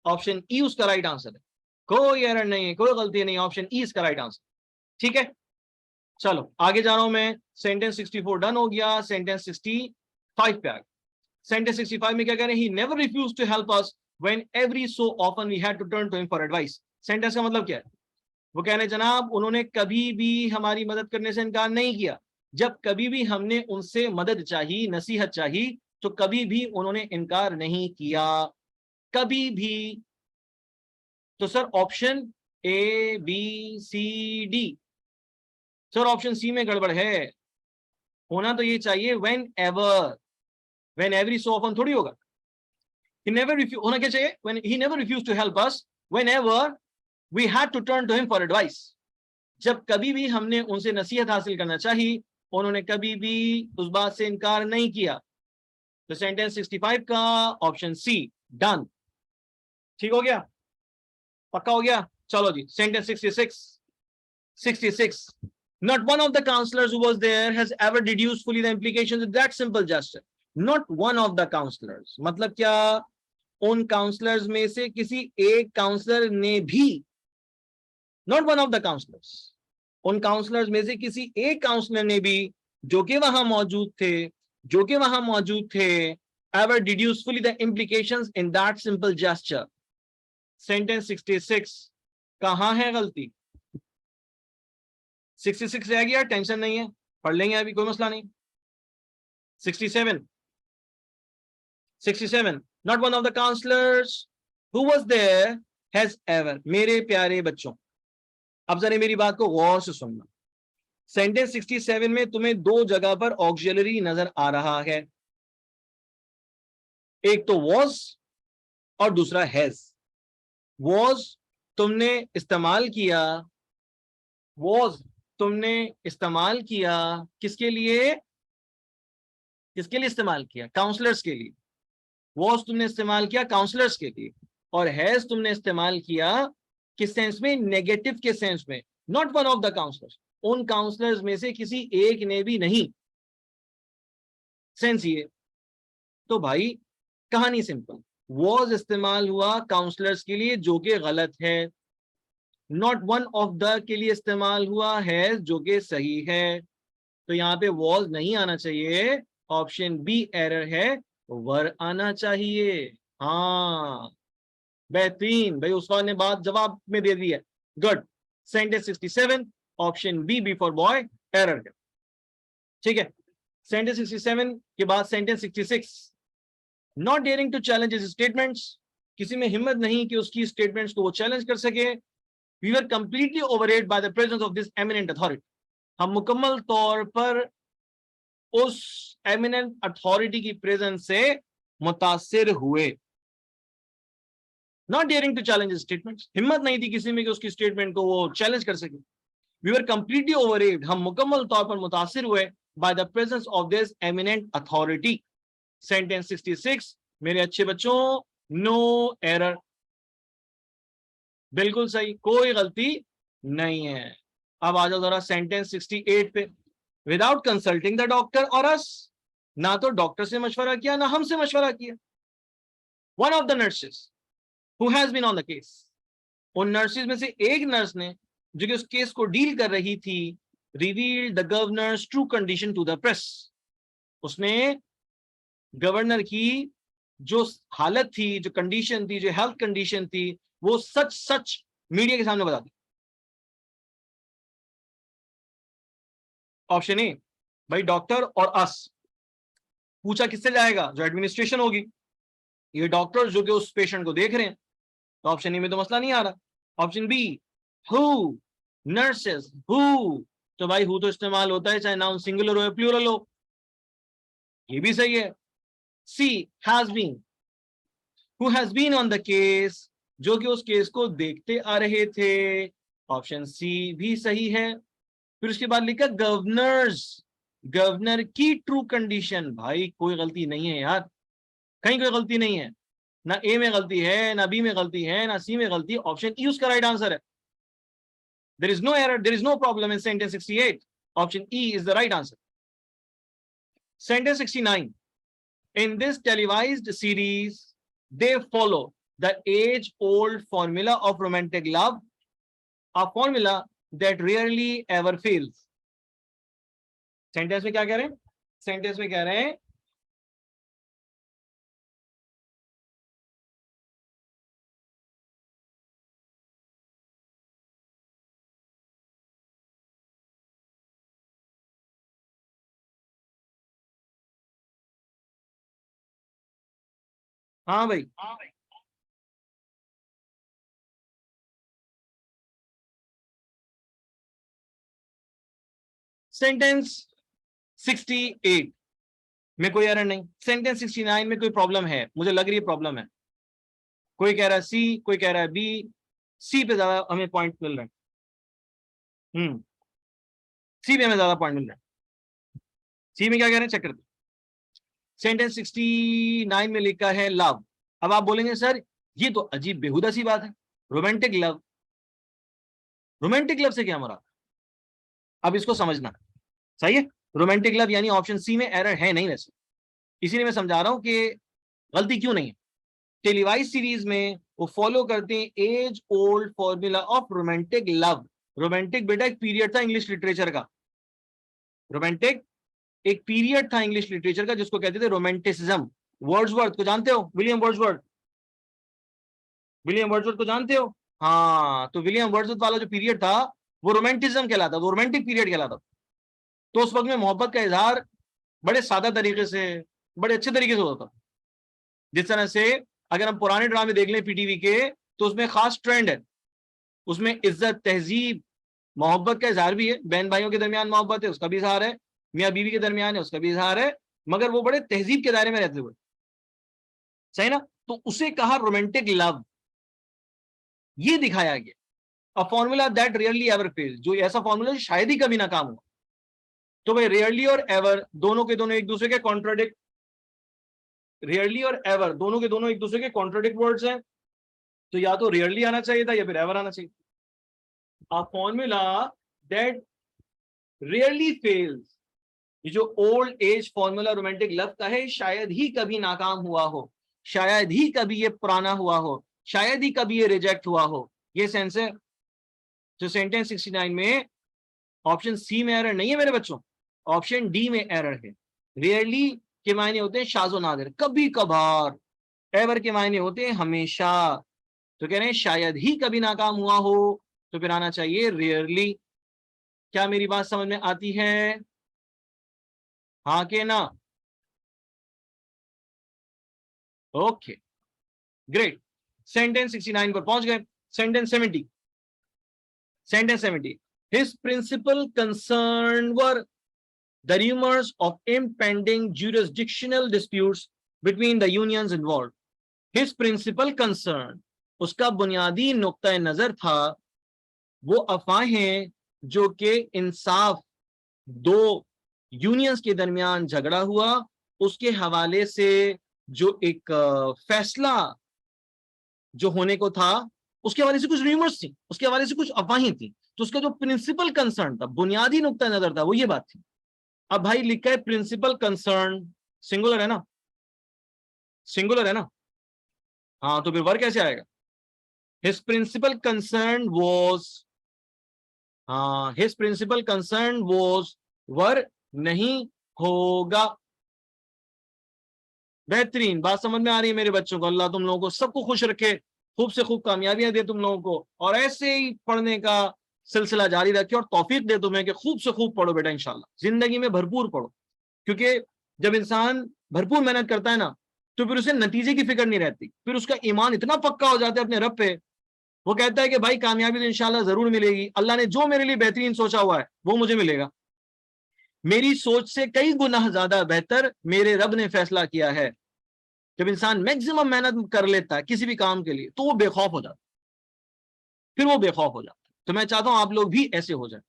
ऑप्शन ई उसका राइट आंसर है। कोई एरर नहीं है, कोई गलती नहीं, ऑप्शन ई इसका राइट आंसर। ठीक है, चलो आगे जा रहा हूं मैं। सेंटेंस 64 डन हो गया, सेंटेंस 65 पे आ गया। सेंटेंस 65 में क्या कह रहे हैं? He never refuse to help us when every so often we had to turn to him for advice. Sentence का मतलब क्या है? वो कह रहे हैं जनाब उन्होंने कभी भी हमारी मदद करने से इनकार नहीं किया, जब कभी भी हमने उनसे मदद चाही, नसीहत चाही, तो कभी भी उन्होंने इनकार नहीं किया, कभी भी। तो sir option A B C D, sir option C में गड़बड़ है। होना तो ये चाहिए whenever, when every so often थोड़ी होगा। ही नेवर रिफ्यूज, होना क्या चाहिए? When he never refuse to help us whenever we had to turn to him for advice. जब कभी भी हमने उनसे नसीहत हासिल करना चाहिए, उन्होंने कभी भी उस बात से इनकार नहीं किया। तो सेंटेंस 65 का ऑप्शन सी, डन। ठीक हो गया, पक्का हो गया। चलो जी, sentence 66। Not one of the counselors who was there has ever deduced fully the implications of that simple gesture. Not one of the counselors, मतलब क्या, उन काउंसलर्स में से किसी एक काउंसलर ने भी, not one of the counsellors, उन काउंसलर्स में से किसी एक काउंसलर ने भी जो कि वहां मौजूद थे ever deduced fully the implications in that simple gesture. Sentence 66 कहां है गलती? 66 रह गया, टेंशन नहीं है, पढ़ लेंगे अभी, कोई मसला नहीं। 67 not one of the counselors who was there has ever, मेरे प्यारे बच्चों अब जरा मेरी बात को गौर से सुनना। सेंटेंस 67 में तुम्हें दो जगह पर ऑक्सिलरी नजर आ रहा है, एक तो was और दूसरा has। was तुमने इस्तेमाल किया किसके लिए इस्तेमाल किया? काउंसलर्स के लिए। was तुमने इस्तेमाल किया काउंसलर्स के लिए, और हैज तुमने इस्तेमाल किया किस सेंस में? नेगेटिव के सेंस में। Not one of the counsellors, उन काउंसलर्स में से किसी एक ने भी नहीं। सेंस ये तो भाई कहानी सिंपल, was इस्तेमाल हुआ काउंसलर्स के लिए जो कि गलत है, नॉट वन ऑफ द के लिए इस्तेमाल हुआ है जो कि सही है। तो यहां पे was नहीं आना चाहिए, ऑप्शन बी एरर है, वर आना चाहिए। हाँ बेहतरीन भाई, उस्मान ने बात जवाब में दे दी है, good. Sentence 67 option B, B for boy, error है। ठीक है, सेंटेंस 67 के बाद sentence 66, not daring to challenge his statements, किसी में हिम्मत नहीं कि उसकी स्टेटमेंट्स को वो चैलेंज कर सके। We were completely overrate by the presence of this eminent authority, हम मुकम्मल तौर पर उस एमिनेंट अथॉरिटी की प्रेजेंस से मुतासिर हुए। Not daring to challenge statements, हिम्मत नहीं थी किसी में कि उसकी स्टेटमेंट को वो चैलेंज कर सके। वी वर कंप्लीटली ओवररेट, हम मुकम्मल तौर पर मुतासिर हुए bye the presence of this eminent authority. Sentence 66 मेरे अच्छे बच्चों, नो एरर, बिल्कुल सही, कोई गलती नहीं है। अब आ जाओ जरा सेंटेंस 68 पे, विदाउट कंसल्टिंग द डॉक्टर और अस, ना तो डॉक्टर से मशवरा किया ना हमसे मशवरा किया। One of the nurses who has been on the case, उन नर्सेस में से एक नर्स ने जो कि उस केस को डील कर रही थी, revealed the governor's true condition to the press, उसने गवर्नर की जो हालत थी, जो कंडीशन थी, जो हेल्थ कंडीशन थी, वो सच मीडिया के सामने बता दी। ऑप्शन ए भाई डॉक्टर और अस, पूछा किससे जाएगा? जो एडमिनिस्ट्रेशन होगी, ये डॉक्टर्स जो कि उस पेशेंट को देख रहे हैं, तो ऑप्शन ए में तो मसला नहीं आ रहा। Option B who, nurses who, तो भाई हु तो इस्तेमाल होता है चाहे नाउन सिंगुलर हो या प्लूरल हो, ये भी सही है। C has been, who has been on the case, जो कि उस केस को देखते आ रहे थे, ऑप्शन सी भी सही है। फिर उसके बाद लिखा गवर्नर्स, गवर्नर की ट्रू कंडीशन, भाई कोई गलती नहीं है यार, कहीं कोई गलती नहीं है, ना ए में गलती है, ना बी में गलती है, ना सी में गलती है, ऑप्शन ई उसका राइट आंसर है। There is no error, there is no problem in sentence 68, option E is the right answer. Sentence 69, in this televised series they follow the age old formula of romantic love, a formula that rarely ever fails। Sentence में क्या कह रहे हैं? Sentence में कह रहे हैं हाँ भाई, सेंटेंस 68 में कोई एरर नहीं, सेंटेंस 69 में कोई प्रॉब्लम है, मुझे लग रही है प्रॉब्लम है। कोई कह रहा है सी, कोई कह रहा है बी, सी पे ज्यादा हमें पॉइंट मिल रहे हैं। सी में हमें ज्यादा पॉइंट मिल रहा है। सी में क्या कह रहे हैं चेक करते। सेंटेंस 69 में लिखा है लव। अब आप बोलेंगे सर ये तो अजीब बेहुदा सी बात है, रोमांटिक लव, रोमांटिक लव से क्या मरा। अब इसको समझना सही है। रोमांटिक लव यानी ऑप्शन सी में एरर है नहीं वैसे, इसीलिए मैं समझा रहा हूं कि गलती क्यों नहीं है। टेलीवाइज सीरीज में वो फॉलो करते हैं age old formula of romantic love. Romantic बेटा एक पीरियड था इंग्लिश लिटरेचर का, रोमांटिक एक पीरियड था इंग्लिश लिटरेचर का जिसको कहते थे रोमांटिसिज्म। वर्ड्सवर्थ को जानते हो, विलियम वर्ड्सवर्थ, विलियम वर्ड्सवर्थ को जानते हो। हाँ, तो विलियम वर्ड्सवर्थ वाला जो पीरियड था वो रोमांटिज्म कहलाता, वो रोमांटिक पीरियड कहलाता। तो उस वक्त में मोहब्बत का इजहार बड़े सादा तरीके से, बड़े अच्छे तरीके से होता था। जिस तरह से अगर हम पुराने ड्रामे देख लें पीटीवी के, तो उसमें खास ट्रेंड है, उसमें इज्जत तहजीब मोहब्बत का इजहार भी है, बहन भाइयों के दरमियान मोहब्बत है उसका भी इजहार है, मियाँ बीवी के दरमियान है उसका भी इजहार है, मगर वो बड़े तहजीब के दायरे में रहते हुए, सही ना। तो उसे कहा रोमांटिक लव, ये दिखाया गया। A formula that rarely ever fails, जो ऐसा फॉर्मूला शायद ही कभी नाकाम हुआ। तो भाई रियरली और एवर दोनों के दोनों एक दूसरे के कॉन्ट्राडिक्ट, रियरली और एवर दोनों के दोनों एक दूसरे के कॉन्ट्राडिक्ट वर्ड्स हैं, तो या तो रियरली आना चाहिए था या फिर एवर आना चाहिए। A formula that rarely fails, ये जो old age formula romantic love का है शायद ही कभी नाकाम हुआ हो, शायद ही कभी ये पुराना हुआ हो, शायद ही कभी ये रिजेक्ट हुआ हो, ये सेंस है। जो सेंटेंस 69 में ऑप्शन सी में एरर नहीं है मेरे बच्चों, ऑप्शन डी में एरर है। रियरली के मायने होते हैं शाज़ो नादिर, कभी कभार। एवर के मायने होते हैं हमेशा। तो कह रहे हैं शायद ही कभी नाकाम हुआ हो, तो फिर आना चाहिए रियरली। क्या मेरी बात समझ में आती है, हाँ के ना। Okay great. सेंटेंस 69 पर पहुंच गए। Sentence 70, sentence 70, his principal concern were the rumors of impending jurisdictional disputes between the unions involved. His principal concern, उसका बुनियादी नुक्ता नजर था वो अफवाहें जो कि इंसाफ दो यूनियंस के दरमियान झगड़ा हुआ उसके हवाले से जो एक फैसला जो होने को था उसके हवाले से कुछ रूमर्स थी, उसके हवाले से कुछ अफवाहें थी। तो उसका जो प्रिंसिपल कंसर्न था, बुनियादी नुक्ता नजर था, वो ये बात थी। अब भाई लिखा है प्रिंसिपल कंसर्न, सिंगुलर है ना, सिंगुलर है ना, हाँ तो फिर वर्क कैसे आएगा। हिज प्रिंसिपल कंसर्न वॉज, हाँ his principal concern was were नहीं होगा। बेहतरीन बात समझ में आ रही है मेरे बच्चों को। अल्लाह तुम लोगों को सबको खुश रखे, खूब से खूब कामयाबियां दे तुम लोगों को, और ऐसे ही पढ़ने का सिलसिला जारी रखे और तौफीक दे तुम्हें कि खूब से खूब पढ़ो बेटा, इंशाल्लाह जिंदगी में भरपूर पढ़ो। क्योंकि जब इंसान भरपूर मेहनत करता है ना तो फिर उसे नतीजे की फिक्र नहीं रहती, फिर उसका ईमान इतना पक्का हो जाता है अपने रब पे, वो कहता है कि भाई कामयाबी तो इंशाल्लाह जरूर मिलेगी, अल्लाह ने जो मेरे लिए बेहतरीन सोचा हुआ है वो मुझे मिलेगा, मेरी सोच से कई गुना ज्यादा बेहतर मेरे रब ने फैसला किया है। जब इंसान मैक्सिमम मेहनत कर लेता है किसी भी काम के लिए तो वो बेखौफ हो जाता है, फिर वो बेखौफ हो जाता है। तो मैं चाहता हूं आप लोग भी ऐसे हो जाए,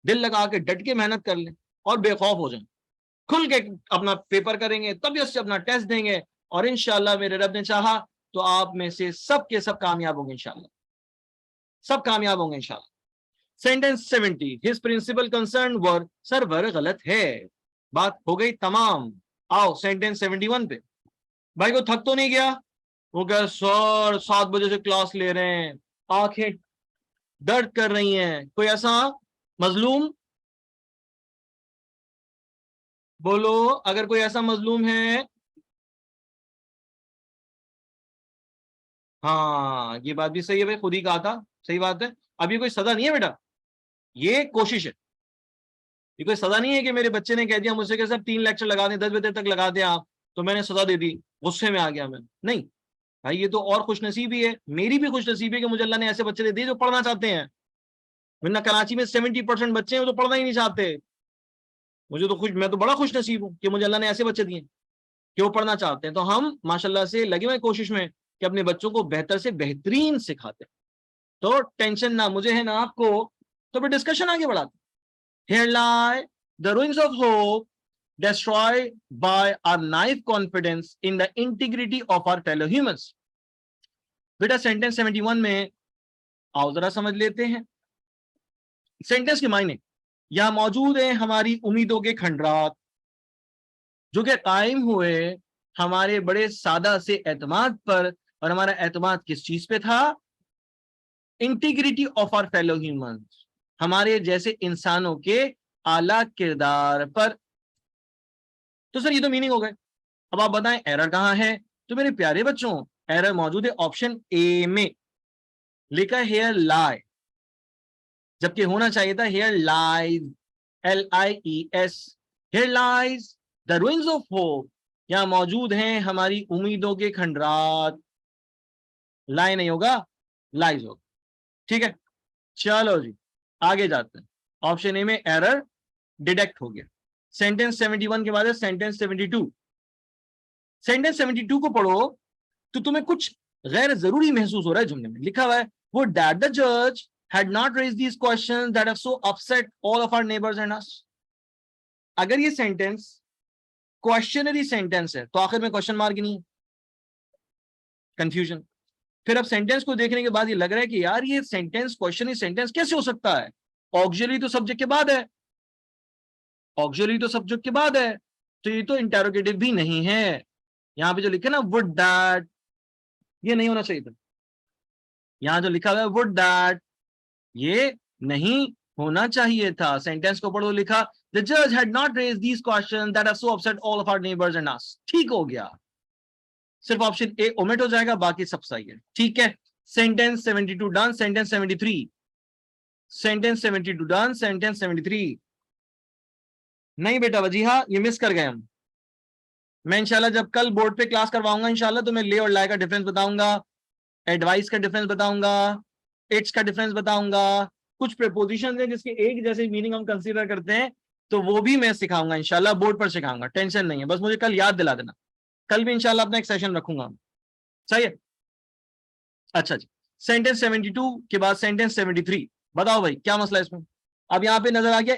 दिल लगा के डट के मेहनत कर लें और बेखौफ हो जाए, खुल के अपना पेपर करेंगे, तबीयत से अपना टेस्ट देंगे, और इंशाल्लाह मेरे रब ने चाहा तो आप में से सब के सब कामयाब होंगे इंशाल्लाह, सब कामयाब होंगे इंशाल्लाह। सेंटेंस 70, हिज प्रिंसिपल कंसर्न वर, सर वर गलत है, बात हो गई तमाम। आओ सेंटेंस 71 पे। भाई को थक तो नहीं गया, वो कह सर 7 बजे से क्लास ले रहे हैं, आंखें दर्द कर रही हैं, कोई ऐसा मजलूम बोलो, अगर कोई ऐसा मजलूम है। हाँ ये बात भी सही है भाई, खुद ही कहा था, सही बात है। अब ये कोई सजा नहीं है बेटा, ये कोशिश है, ये कोई सजा नहीं है कि मेरे बच्चे ने कह दिया मुझसे कि सर 3 लेक्चर लगा दें, 10 बजे तक लगा दें आप, तो मैंने सजा दे दी, गुस्से में आ गया मैं, नहीं भाई ये तो और खुशनसीबी है, मेरी भी खुशनसीबी है कि मुझे अल्लाह ने ऐसे बच्चे दे दिए जो पढ़ना चाहते हैं, वरना कराची में 70% बच्चे हैं वो तो पढ़ना ही नहीं चाहते। मुझे तो खुश, मैं तो बड़ा खुश नसीब हूँ कि मुझे अल्लाह ने ऐसे बच्चे दिए कि वो पढ़ना चाहते हैं। तो हम माशाल्लाह से लगे हुए कोशिश में कि अपने बच्चों को बेहतर से बेहतरीन सिखाते हैं। तो टेंशन ना मुझे है ना आपको, तो फिर डिस्कशन आगे बढ़ाते। Here lie the ruins of hope destroyed by our naive confidence in the integrity of our fellow humans. बेटा सेंटेंस 71 में आओ जरा समझ लेते हैं सेंटेंस के मायने। यहां मौजूद है हमारी उम्मीदों के खंडरात जो कि कायम हुए हमारे बड़े सादा से एतमाद पर, और हमारा एतमाद किस चीज पे था? Integrity of our fellow humans, हमारे जैसे इंसानों के आला किरदार पर। तो सर ये तो मीनिंग हो गए, अब आप बताएं एरर कहां है? तो मेरे प्यारे बच्चों एरर मौजूद है ऑप्शन ए में, लिखा है हेयर लाई, जबकि होना चाहिए था here lies, LIES, here lies the ruins of hope, यहां मौजूद हैं हमारी उम्मीदों के खंडरात। लाई नहीं होगा, लाइज होगा। ठीक है, चलो जी आगे जाते हैं। ऑप्शन ए में एरर डिटेक्ट हो गया। सेंटेंस 71 के बाद है सेंटेंस 72। सेंटेंस 72 को पढ़ो तो तुम्हें कुछ गैर जरूरी महसूस हो रहा है जुमले में। लिखा हुआ है वो दैट द जज had not raised these questions that have so upset all of our neighbors and us. अगर ये सेंटेंस क्वेश्चनरी सेंटेंस है तो आखिर में क्वेश्चन मार्क ही नहीं है, कंफ्यूजन। फिर अब सेंटेंस को देखने के बाद ये लग रहा है कि यार ये सेंटेंस क्वेश्चनरी सेंटेंस कैसे हो सकता है? ऑक्सिलरी तो सब्जेक्ट के बाद है, ऑक्सिलरी तो सब्जेक्ट के बाद है, तो ये तो इंटेरोगेटिव भी नहीं है। यहां पे जो लिखा है ना वुड दैट, ये नहीं होना चाहिए था। यहां जो लिखा हुआ है वुड दैट, ये नहीं होना चाहिए था। सेंटेंस को पढ़ो, लिखा द जज had not raised these questions that have so upset all of our neighbours and us. ठीक हो गया, सिर्फ ऑप्शन ए ओमिट हो जाएगा, बाकी सब सही है। ठीक है, sentence 72 done. Sentence 73, sentence 72 done. Sentence 73 नहीं बेटा वजीहा, ये मिस कर गए हम। मैं इंशाल्लाह जब कल बोर्ड पे क्लास करवाऊंगा इंशाल्लाह तो मैं ले और लाए का डिफरेंस बताऊंगा, एडवाइस का डिफरेंस बताऊंगा, इट्स का डिफरेंस बताऊंगा, कुछ प्रीपोजिशन है जिसके एक जैसे मीनिंग हम कंसीडर करते हैं तो वो भी मैं सिखाऊंगा इंशाल्लाह, बोर्ड पर सिखाऊंगा, टेंशन नहीं है। बस मुझे कल याद दिला देना, कल भी इंशाल्लाह अपना एक सेशन रखूंगा। सही है, अच्छा जी। सेंटेंस 72 के बाद सेंटेंस 73, बताओ भाई क्या मसला है इसमें? अब यहां पे नजर आ गया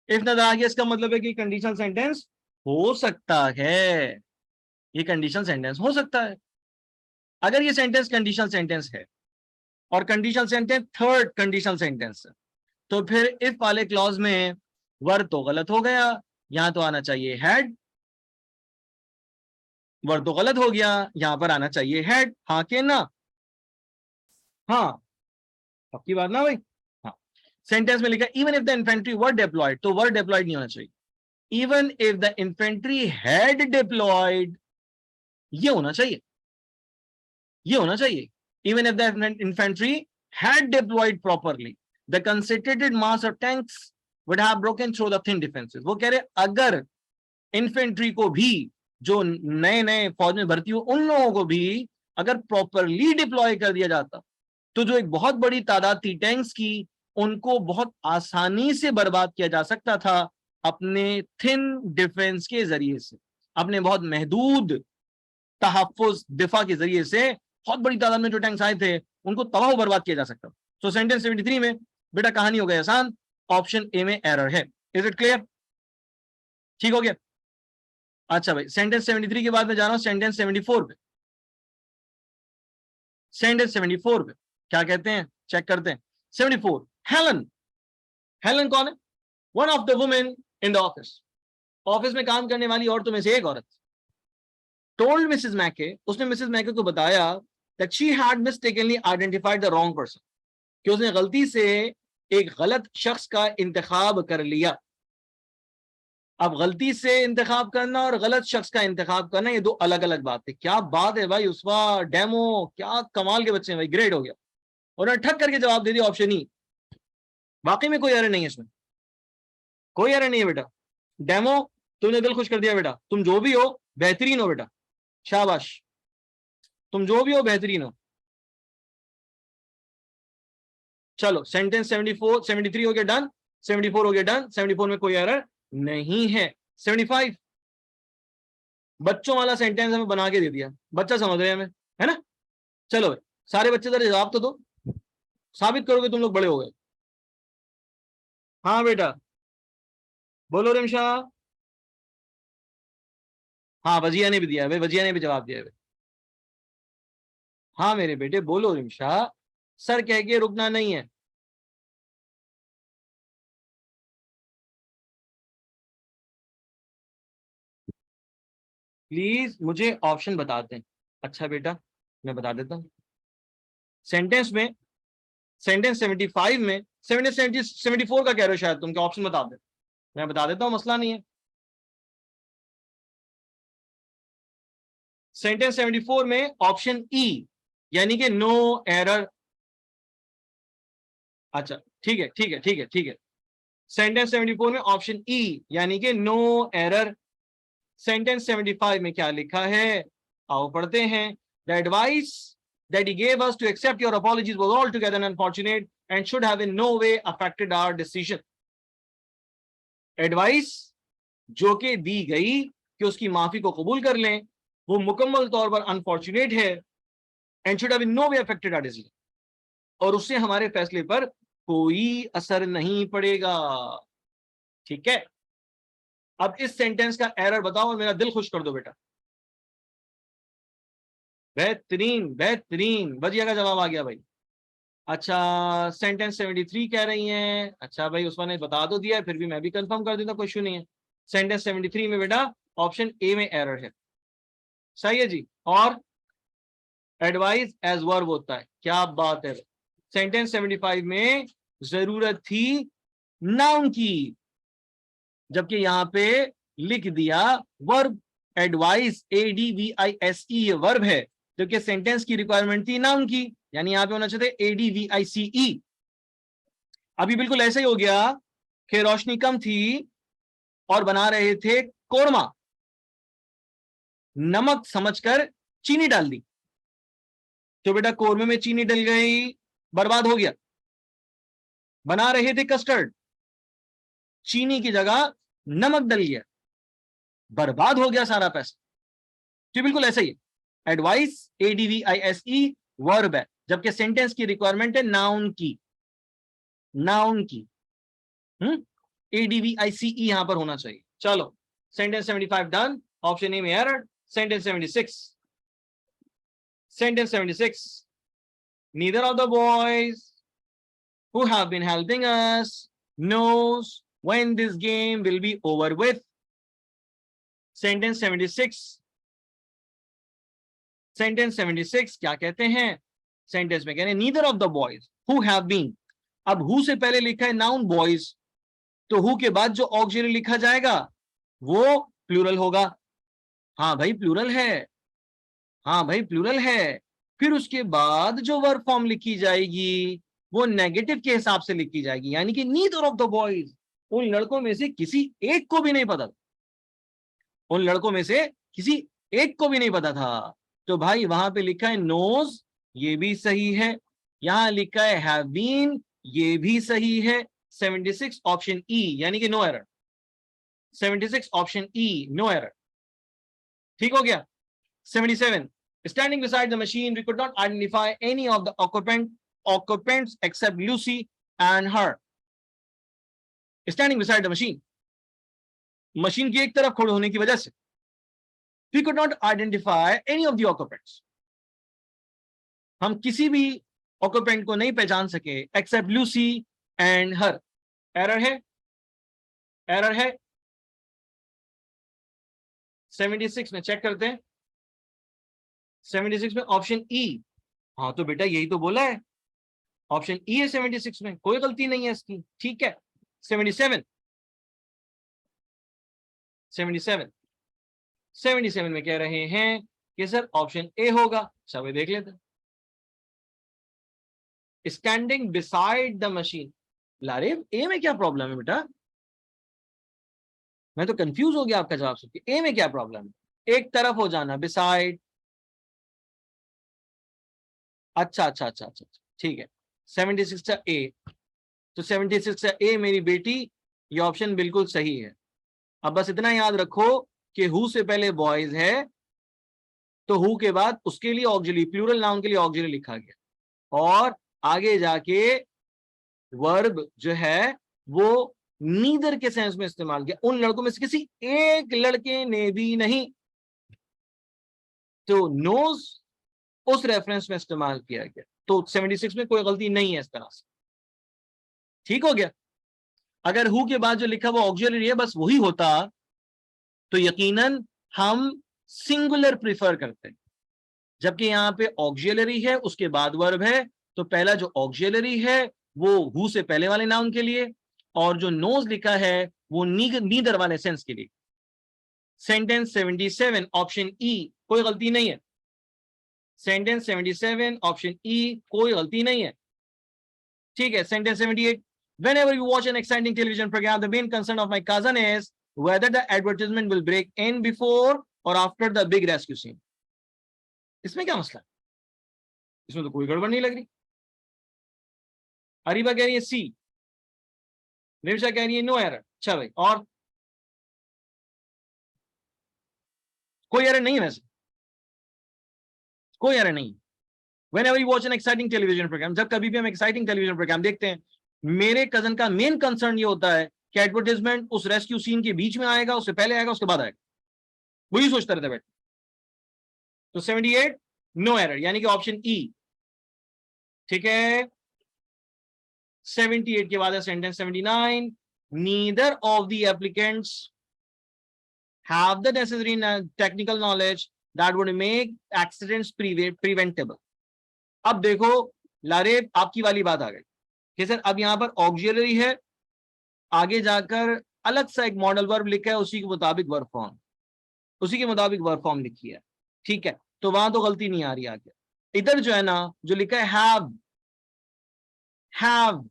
इफ नजर आ गया, इसका मतलब है कि कंडीशनल सेंटेंस हो सकता है, ये कंडीशनल सेंटेंस हो सकता है। अगर ये सेंटेंस कंडीशनल सेंटेंस है और conditional sentence third conditional sentence है, तो फिर इफ वाले क्लॉज में वर्ड तो गलत हो गया, यहां तो आना चाहिए हैड, वर्ड तो गलत हो गया, यहां पर आना चाहिए हैड। हाँ के ना? हाँ, पक्की बात ना भाई? हाँ, सेंटेंस में लिखा even if the infantry were deployed, तो वर्ड डिप्लॉयड नहीं होना चाहिए। Even if the infantry had deployed, ये होना चाहिए, ये होना चाहिए। Even if the infantry had deployed properly, the concentrated mass of tanks would have broken through the thin defenses. वो कह रहे अगर इन्फेंट्री को भी, जो नए नए फौज में भर्ती हो उन लोगों को भी अगर प्रॉपरली डिप्लॉय कर दिया जाता तो जो एक बहुत बड़ी तादाद थी टैंक्स की, उनको बहुत आसानी से बर्बाद किया जा सकता था अपने थिन डिफेंस के जरिए से, अपने बहुत महदूद तहफ्फुज दिफा के जरिए से बहुत बड़ी तादाद में जो टैंक्स आए थे उनको तबाह बर्बाद किया जा सकता। तो सेंटेंस 73 में बेटा कहानी हो गई आसान, ऑप्शन ए में एरर है। Is it clear? ठीक हो गया? अच्छा भाई, सेंटेंस 73 के बाद में जा रहा हूं सेंटेंस 74 पे। सेंटेंस 74 पे क्या कहते हैं, चेक करते हैं। 74, हेलन, हेलन कौन है? One of the women in the office, office में काम करने वाली औरतों में से एक औरत। टोल्ड मिसेस मैके, उसने मिसेस मैके को बताया that she had mistakenly identified the wrong person, कि उसने गलती से एक गलत शख्स का इंतखाब कर लिया। अब गलती से इंतखाब करना और गलत शख्स का इंतखाब करना ये दो अलग अलग बात है। क्या बात है भाई, उसवा डेमो क्या कमाल के बच्चे हैं भाई, ग्रेड हो गया। उन्होंने ठक करके जवाब दे दिया ऑप्शन ई। वाकई में कोई एरर नहीं है इसमें, कोई एरर नहीं है बेटा। डेमो तुमने दिल खुश कर दिया बेटा, तुम जो भी हो बेहतरीन हो बेटा, शाबाश, तुम जो भी हो बेहतरीन हो। चलो सेंटेंस 74 73 हो गया डन, 74 हो गया डन, 74 में कोई एरर नहीं है। 75 बच्चों वाला सेंटेंस हमें बना के दे दिया, बच्चा समझ रहे हैं हमें, है ना? चलो सारे बच्चे जरा जवाब तो दो, साबित करोगे तुम लोग बड़े हो गए। हाँ बेटा बोलो रिमशा। हाँ वजिया ने भी दिया है भाई, वजिया ने भी जवाब दिया है भाई। हाँ मेरे बेटे बोलो रिमशा, सर कह के रुकना नहीं है। प्लीज मुझे ऑप्शन बता दें। अच्छा बेटा मैं बता देता हूँ। सेंटेंस में, सेंटेंस 75 में, 74 का कह रहे हो शायद तुम, क्या ऑप्शन बता दे। मैं बता देता हूँ, मसला नहीं है। सेंटेंस 74 में ऑप्शन ई यानी कि नो एरर। अच्छा ठीक है ठीक है ठीक है ठीक है। सेंटेंस 74 में ऑप्शन ई यानी कि नो एरर। सेंटेंस 75 में क्या लिखा है, आओ पढ़ते हैं। The advice that he gave us to accept your apologies was altogether unfortunate and should have in no way affected our decision. Advice जो कि दी गई कि उसकी माफी को कबूल कर लें, वो मुकम्मल तौर पर अनफॉर्चुनेट है and should have in no way affected our decision, और उससे हमारे फैसले पर कोई असर नहीं पड़ेगा। ठीक है, अब इस सेंटेंस का एरर बताओ और मेरा दिल खुश कर दो बेटा। बेहतरीन बेहतरीन, वजिया का जवाब आ गया भाई। अच्छा सेंटेंस 73 कह रही हैं। अच्छा भाई उसमें ने बता तो दिया है, फिर भी मैं भी कंफर्म कर देता, कोई इशू नहीं है। सेंटेंस 73 में बेटा ऑप्शन ए में एरर है। सही है जी। और एडवाइस एज वर्ब होता है, क्या बात है। सेंटेंस 75 में जरूरत थी नाउन की, जबकि यहां पे लिख दिया वर्ब। एडवाइस ADVISE ये वर्ब है, जबकि सेंटेंस की रिक्वायरमेंट थी नाउन की, यानी यहां पे होना चाहिए ADVICE। अभी बिल्कुल ऐसे ही हो गया कि रोशनी कम थी और बना रहे थे कोरमा, नमक समझकर चीनी डाल दी, तो बेटा कोरमे में चीनी डल गई, बर्बाद हो गया। बना रहे थे कस्टर्ड, चीनी की जगह नमक डल गया, बर्बाद हो गया सारा पैसा। तो बिल्कुल ऐसा ही है। एडवाइस ADVISE वर्ब है, जबकि सेंटेंस की रिक्वायरमेंट है नाउन की, नाउन की। ADVICE यहां पर होना चाहिए। चलो सेंटेंस 75 डन, ऑप्शन ए में error. Sentence 76, sentence 76, neither of the boys who have been helping us knows when this game will be over with. Sentence 76, sentence 76 क्या कहते हैं, सेंटेंस में कह रहे हैं neither of the boys who have been. अब who से पहले लिखा है नाउन बॉयज, तो हु के बाद जो ऑक्सिलरी लिखा जाएगा वो प्लूरल होगा। हाँ भाई प्लूरल है, हाँ भाई प्लूरल है। फिर उसके बाद जो वर्ब फॉर्म लिखी जाएगी वो नेगेटिव के हिसाब से लिखी जाएगी, यानी कि नीदर ऑफ द बॉयज, उन लड़कों में से किसी एक को भी नहीं पता, उन लड़कों में से किसी एक को भी नहीं पता था। तो भाई वहां पे लिखा है नोज, ये भी सही है। यहां लिखा है हैव बीन, ये भी सही है। 76 ऑप्शन ई यानी कि no error. 76 option E no error, ठीक हो गया। 77, standing beside the machine we could not identify any of the occupants except Lucy and her. Standing beside the machine, machine की एक तरफ खड़े होने की वजह से we could not identify any of the occupants, हम किसी भी ऑक्यूपेंट को नहीं पहचान सके except Lucy and her. Error है, एरर है। 76 में चेक करते हैं। 76 में ऑप्शन ई, हाँ तो बेटा यही तो बोला है, ऑप्शन ई है 76 में, कोई गलती नहीं है इसकी। ठीक है 77, 77, 77 में कह रहे हैं कि सर ऑप्शन ए होगा। सब देख लेते हैं। स्टैंडिंग बिसाइड द मशीन, लारे ए में क्या प्रॉब्लम है बेटा, मैं तो कंफ्यूज हो गया आपका जवाब सुन के। ए में क्या प्रॉब्लम है, एक तरफ हो जाना बिसाइड। अच्छा अच्छा अच्छा अच्छा ठीक है 76 का ए, तो 76 का ए मेरी बेटी, ये ऑप्शन बिल्कुल सही है। अब बस इतना याद रखो कि हु से पहले बॉयज है, तो हु के बाद उसके लिए ऑक्सिलरी, प्लूरल नाउन के लिए ऑक्सिलरी लिखा गया, और आगे जाके वर्ब जो है वो नीदर के सेंस में इस्तेमाल किया, उन लड़कों में से किसी एक लड़के ने भी नहीं। तो नोज उस रेफरेंस में इस्तेमाल किया गया, तो 76 में कोई गलती नहीं है इस तरह से। ठीक हो गया। अगर हु के बाद जो लिखा वो ऑक्सिलरी है बस वही होता तो यकीनन हम सिंगुलर प्रिफर करते हैं, जबकि यहां पे ऑक्सिलरी है उसके बाद वर्ब है, तो पहला जो ऑक्सिलरी है वो हु से पहले वाले नाउन के लिए, और जो नोज लिखा है वो नीदर वाले सेंस के लिए। सेंटेंस 77 ऑप्शन ई कोई गलती नहीं है। सेंटेंस 77 ऑप्शन ई कोई गलती नहीं है। ठीक है। Sentence 78, whenever you watch an exciting television program, the main concern of my cousin is whether the advertisement will break in before or after the big rescue scene. इसमें क्या मसला है? इसमें तो कोई गड़बड़ नहीं लग रही। अरीबा कह रही है सी, निमिषा कह रही है नो एरर। अच्छा भाई, और कोई एरर नहीं है वैसे, कोई एरर नहीं। Whenever you watch an exciting television program, जब कभी भी हम एक्साइटिंग टेलीविजन प्रोग्राम देखते हैं, मेरे कजन का मेन कंसर्न ये होता है कि एडवर्टाइजमेंट उस रेस्क्यू सीन के बीच में आएगा, उससे पहले आएगा, उसके बाद आएगा, वही सोचता रहता है बैठ। तो 78 नो एरर, यानी कि ऑप्शन ई। ठीक है। 78 के बाद है sentence 79, neither of the applicants have the necessary technical knowledge that would make accidents preventable. अब देखो लारेब, आपकी वाली बात आ गई कि सर अब यहां पर ऑक्सिलरी है, आगे जाकर अलग सा एक मॉडल वर्ब लिखा है, उसी के मुताबिक वर्ब फॉर्म, उसी के मुताबिक वर्ब फॉर्म लिखी है। ठीक है, तो वहां तो गलती नहीं आ रही। आगे इधर जो है ना, जो लिखा है हैव,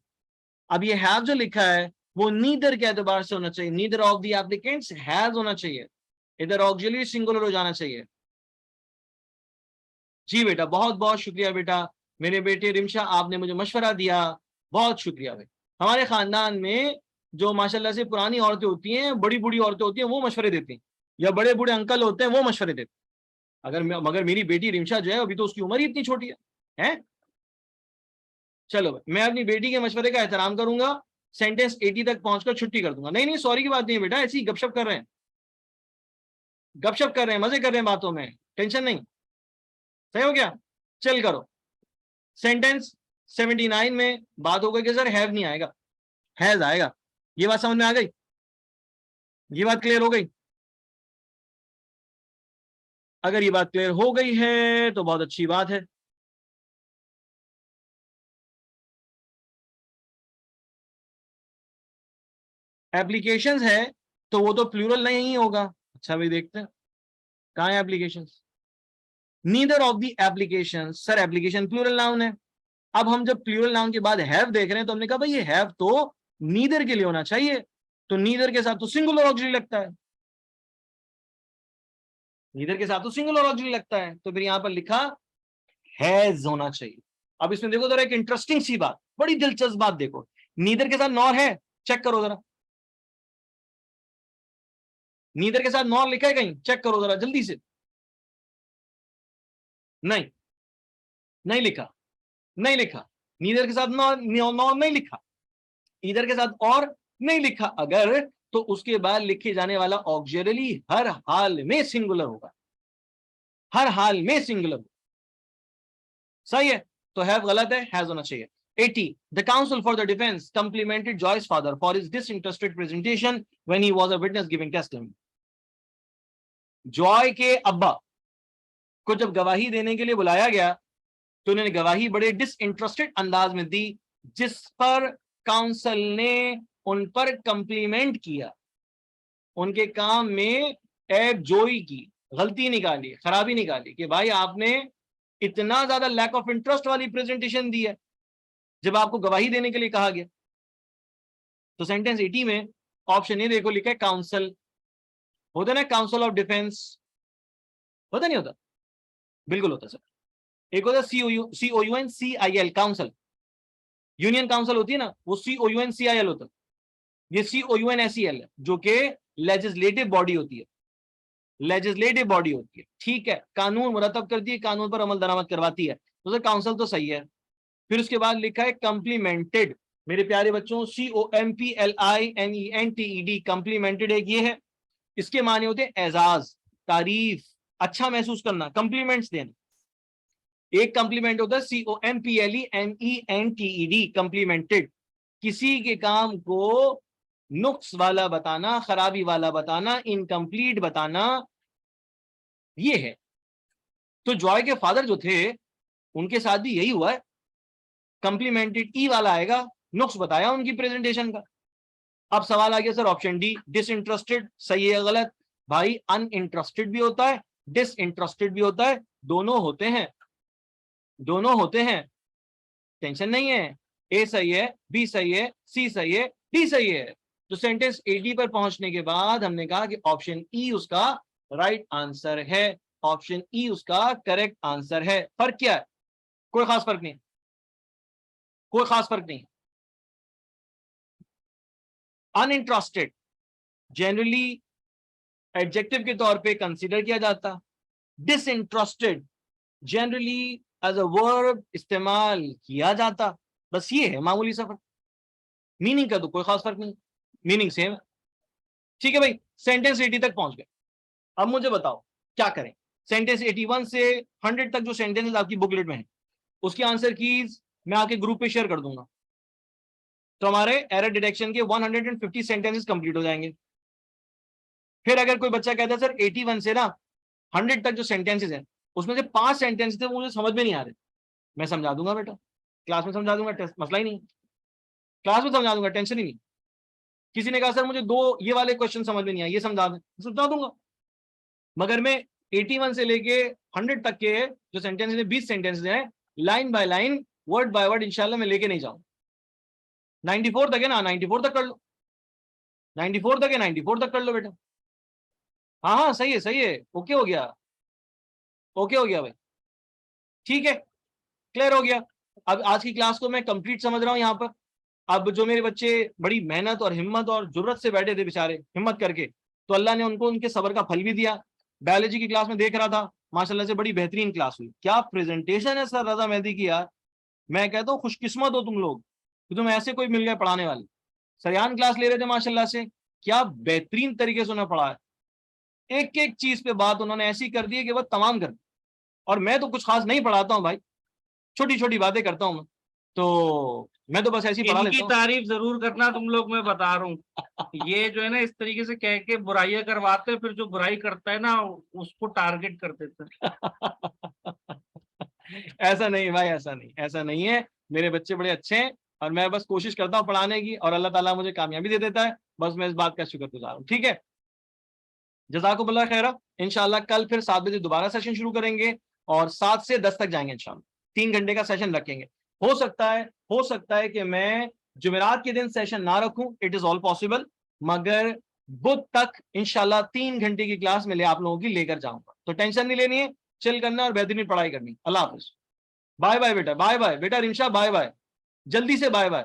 अब ये हैव जो लिखा है वो नीदर के एतबार से होना चाहिए, neither of the applicants has होना चाहिए, इधर ऑक्सिलरी सिंगुलर हो जाना चाहिए। जी बेटा, बहुत बहुत शुक्रिया बेटा, मेरे बेटे रिमशा, आपने मुझे मशवरा दिया, बहुत शुक्रिया भाई। हमारे खानदान में जो माशाल्लाह से पुरानी औरतें होती हैं, बड़ी बूढ़ी औरतें होती हैं, वो मशवरे देती हैं, या बड़े बूढ़े अंकल होते हैं वो मशवरे देते हैं। मगर मेरी बेटी रिमशा जो है अभी तो उसकी उम्र ही इतनी छोटी है? चलो भाई, मैं अपनी बेटी के मशवरे का एहतराम करूंगा, सेंटेंस 80 तक पहुंचकर छुट्टी कर दूंगा। नहीं नहीं, सॉरी की बात नहीं है बेटा, ऐसी गपशप कर रहे हैं, गपशप कर रहे हैं, मजे कर रहे हैं बातों में, टेंशन नहीं। सही हो गया? चल करो। सेंटेंस 79 में बात हो गई कि सर हैव नहीं आएगा, हैज आएगा। ये बात समझ में आ गई? ये बात क्लियर हो गई? अगर ये बात क्लियर हो गई है तो बहुत अच्छी बात है। एप्लीकेशंस है तो वो तो प्लूरल नहीं होगा। अच्छा भाई, देखते हैं कहां है applications. Neither of the application, sir application plural noun है। अब हम जब प्लूरल नाउन के बाद हैव देख रहे हैं तो हमने कहा भाई ये हैव तो नीदर के लिए होना चाहिए, तो नीदर के साथ तो सिंगुलर ऑक्सिलरी लगता है, नीदर के साथ तो सिंगुलर ऑक्सिलरी लगता है, तो फिर यहां पर लिखा हैज होना चाहिए। अब इसमें देखो जरा एक इंटरेस्टिंग सी बात, बड़ी दिलचस्प बात देखो, नीदर के साथ नॉर है, चेक करो जरा, नीदर के साथ नॉर लिखा है कहीं, चेक करो जरा जल्दी से। नहीं, नहीं लिखा, नहीं लिखा। नीदर के साथ नॉर नहीं लिखा, ईदर के साथ और नहीं लिखा। अगर तो उसके बाद लिखे जाने वाला ऑक्सिलरी हर हाल में सिंगुलर होगा, हर हाल में सिंगुलर होगा। सही है? तो हैव गलत है, हैज होना चाहिए। 80, the counsel for the defense complimented Joy's father for his disinterested presentation when he was a witness giving testimony. Joy के अब्बा को जब गवाही देने के लिए बुलाया गया तो उन्होंने गवाही बड़े डिसइंटरेस्टेड अंदाज में दी, जिस पर काउंसिल ने उन पर कंप्लीमेंट किया, उनके काम में ऐब जोई की, गलती निकाली, खराबी निकाली कि भाई आपने इतना ज्यादा लैक ऑफ इंटरेस्ट वाली प्रेजेंटेशन दी है जब आपको गवाही देने के लिए कहा गया। तो सेंटेंस 80 में ऑप्शन ए देखो लिखा है काउंसिल, होता ना काउंसिल ऑफ डिफेंस, होता नहीं होता? बिल्कुल होता सर। एक होता COUNCIL काउंसिल, यूनियन काउंसिल होती है ना, वो COUNCIL होता है, ये COUNSEL है जो कि लेजिस्लेटिव बॉडी होती है, लेजिस्लेटिव बॉडी होती है। ठीक है, कानून मुरतब करती है, कानून पर अमल दरामद करवाती है, तो सर काउंसिल तो सही है। फिर उसके बाद लिखा है कंप्लीमेंटेड, मेरे प्यारे बच्चों, COMPLIMENTED कंप्लीमेंटेड एक ये है, इसके माने होते हैं एजाज, तारीफ, अच्छा महसूस करना, कंप्लीमेंट्स देना। एक कंप्लीमेंट होता है COMPLEMENTED कंप्लीमेंटेड, किसी के काम को नुक्स वाला बताना, खराबी वाला बताना, इनकम्प्लीट बताना, ये है। तो जॉय के फादर जो थे उनके साथ भी यही हुआ है, कंप्लीमेंटेड ई वाला आएगा, नुक्स बताया उनकी प्रेजेंटेशन का। अब सवाल आ गया सर ऑप्शन डी डिसइंटरेस्टेड, सही है गलत? भाई अनइंटरेस्टेड भी होता है, डिसइंटरेस्टेड भी होता है, दोनों होते हैं, दोनों होते हैं, टेंशन नहीं है। ए सही है, बी सही है, सी सही है, डी सही है। तो सेंटेंस 80 पर पहुंचने के बाद हमने कहा कि ऑप्शन ई उसका राइट आंसर है, ऑप्शन ई उसका करेक्ट आंसर है। फर्क क्या है? कोई खास फर्क नहीं, कोई खास फर्क नहीं। अनइंटरेस्टेड जनरली एडजेक्टिव के तौर पे कंसीडर किया जाता, disinterested generally as a verb इस्तेमाल किया जाता। बस ये है मामूली सा फर्क, मीनिंग का तो कोई खास फर्क नहीं, मीनिंग सेम है। ठीक है भाई, सेंटेंस 80 तक पहुंच गए। अब मुझे बताओ क्या करें। सेंटेंस 81 से 100 तक जो सेंटेंसेस आपकी बुकलेट में है उसकी आंसर कीज मैं आपके ग्रुप पे शेयर कर दूंगा, तो हमारे एरर डिटेक्शन के 150 सेंटेंसेस कंप्लीट हो जाएंगे। फिर अगर कोई बच्चा कहता है सर 81 से ना 100 तक जो सेंटेंसेस हैं उसमें से 5 सेंटेंस थे वो मुझे समझ में नहीं आ रहे, मैं समझा दूंगा बेटा, क्लास में समझा दूंगा, मसला ही नहीं, क्लास में समझा दूंगा, टेंशन ही नहीं। किसी ने कहा सर मुझे 2 ये वाले क्वेश्चन समझ में नहीं आए, ये समझा दें, समझा दूंगा। मगर मैं 81 से लेके 100 तक के जो सेंटेंसेस हैं, 20 सेंटेंसेस हैं, line by line, word by word इंशाल्लाह मैं लेके नहीं जाऊं। 94 तक है ना, 94 तक कर लो, 94 तक है, 94 तक कर लो बेटा। हाँ हाँ सही है, सही है, ओके हो गया, ओके हो गया भाई, ठीक है, क्लियर हो गया। अब आज की क्लास को मैं कंप्लीट समझ रहा हूं यहाँ पर। अब जो मेरे बच्चे बड़ी मेहनत और हिम्मत और जुर्रत से बैठे थे बेचारे, हिम्मत करके, तो अल्लाह ने उनको उनके सब्र का फल भी दिया। बायोलॉजी की क्लास में देख रहा था, माशाल्लाह से बड़ी बेहतरीन क्लास हुई। क्या प्रेजेंटेशन है सर रजा मेहदी की यार, मैं कहता हूँ खुशकिस्मत हो तुम लोग कि तुम ऐसे कोई मिल गए पढ़ाने वाले। सरियान क्लास ले रहे थे माशाल्लाह से, क्या बेहतरीन तरीके से उन्हें पढ़ा है, एक एक चीज पे बात उन्होंने ऐसी कर दी है कि वह तमाम कर दी। और मैं तो कुछ खास नहीं पढ़ाता हूँ भाई, छोटी छोटी बातें करता हूँ मैं, तो मैं तो बस ऐसी पढ़ा लेता इनकी हूँ। तारीफ जरूर करना तुम लोग, मैं बता रहा हूँ। ये जो है ना इस तरीके से कह के बुराइयां करवाते, फिर जो बुराई करता है ना उसको टारगेट कर देते हैं। ऐसा नहीं भाई, ऐसा नहीं, ऐसा नहीं है, मेरे बच्चे बड़े अच्छे हैं और मैं बस कोशिश करता हूँ पढ़ाने की और अल्लाह ताला मुझे कामयाबी दे देता है, बस मैं इस बात का शुक्रगुजार हूँ। ठीक है, जज़ाकुमुल्लाह खैरा। इंशाल्लाह कल फिर 7 बजे दोबारा सेशन शुरू करेंगे और 7 से 10 तक जाएंगे इंशाल्लाह, 3 घंटे का सेशन रखेंगे। हो सकता है कि मैं जुमेरात के दिन सेशन ना रखूं, इट इज ऑल पॉसिबल, मगर बुध तक इंशाल्लाह 3 घंटे की क्लास में आप लोगों की लेकर जाऊंगा। तो टेंशन नहीं लेनी है, चिल करना और बेहतरीन पढ़ाई करनी। अल्लाह हाफिज, बाय बाय बेटा, बाय बाय बेटा रिंशा, बाय बाय, जल्दी से बाय बाय।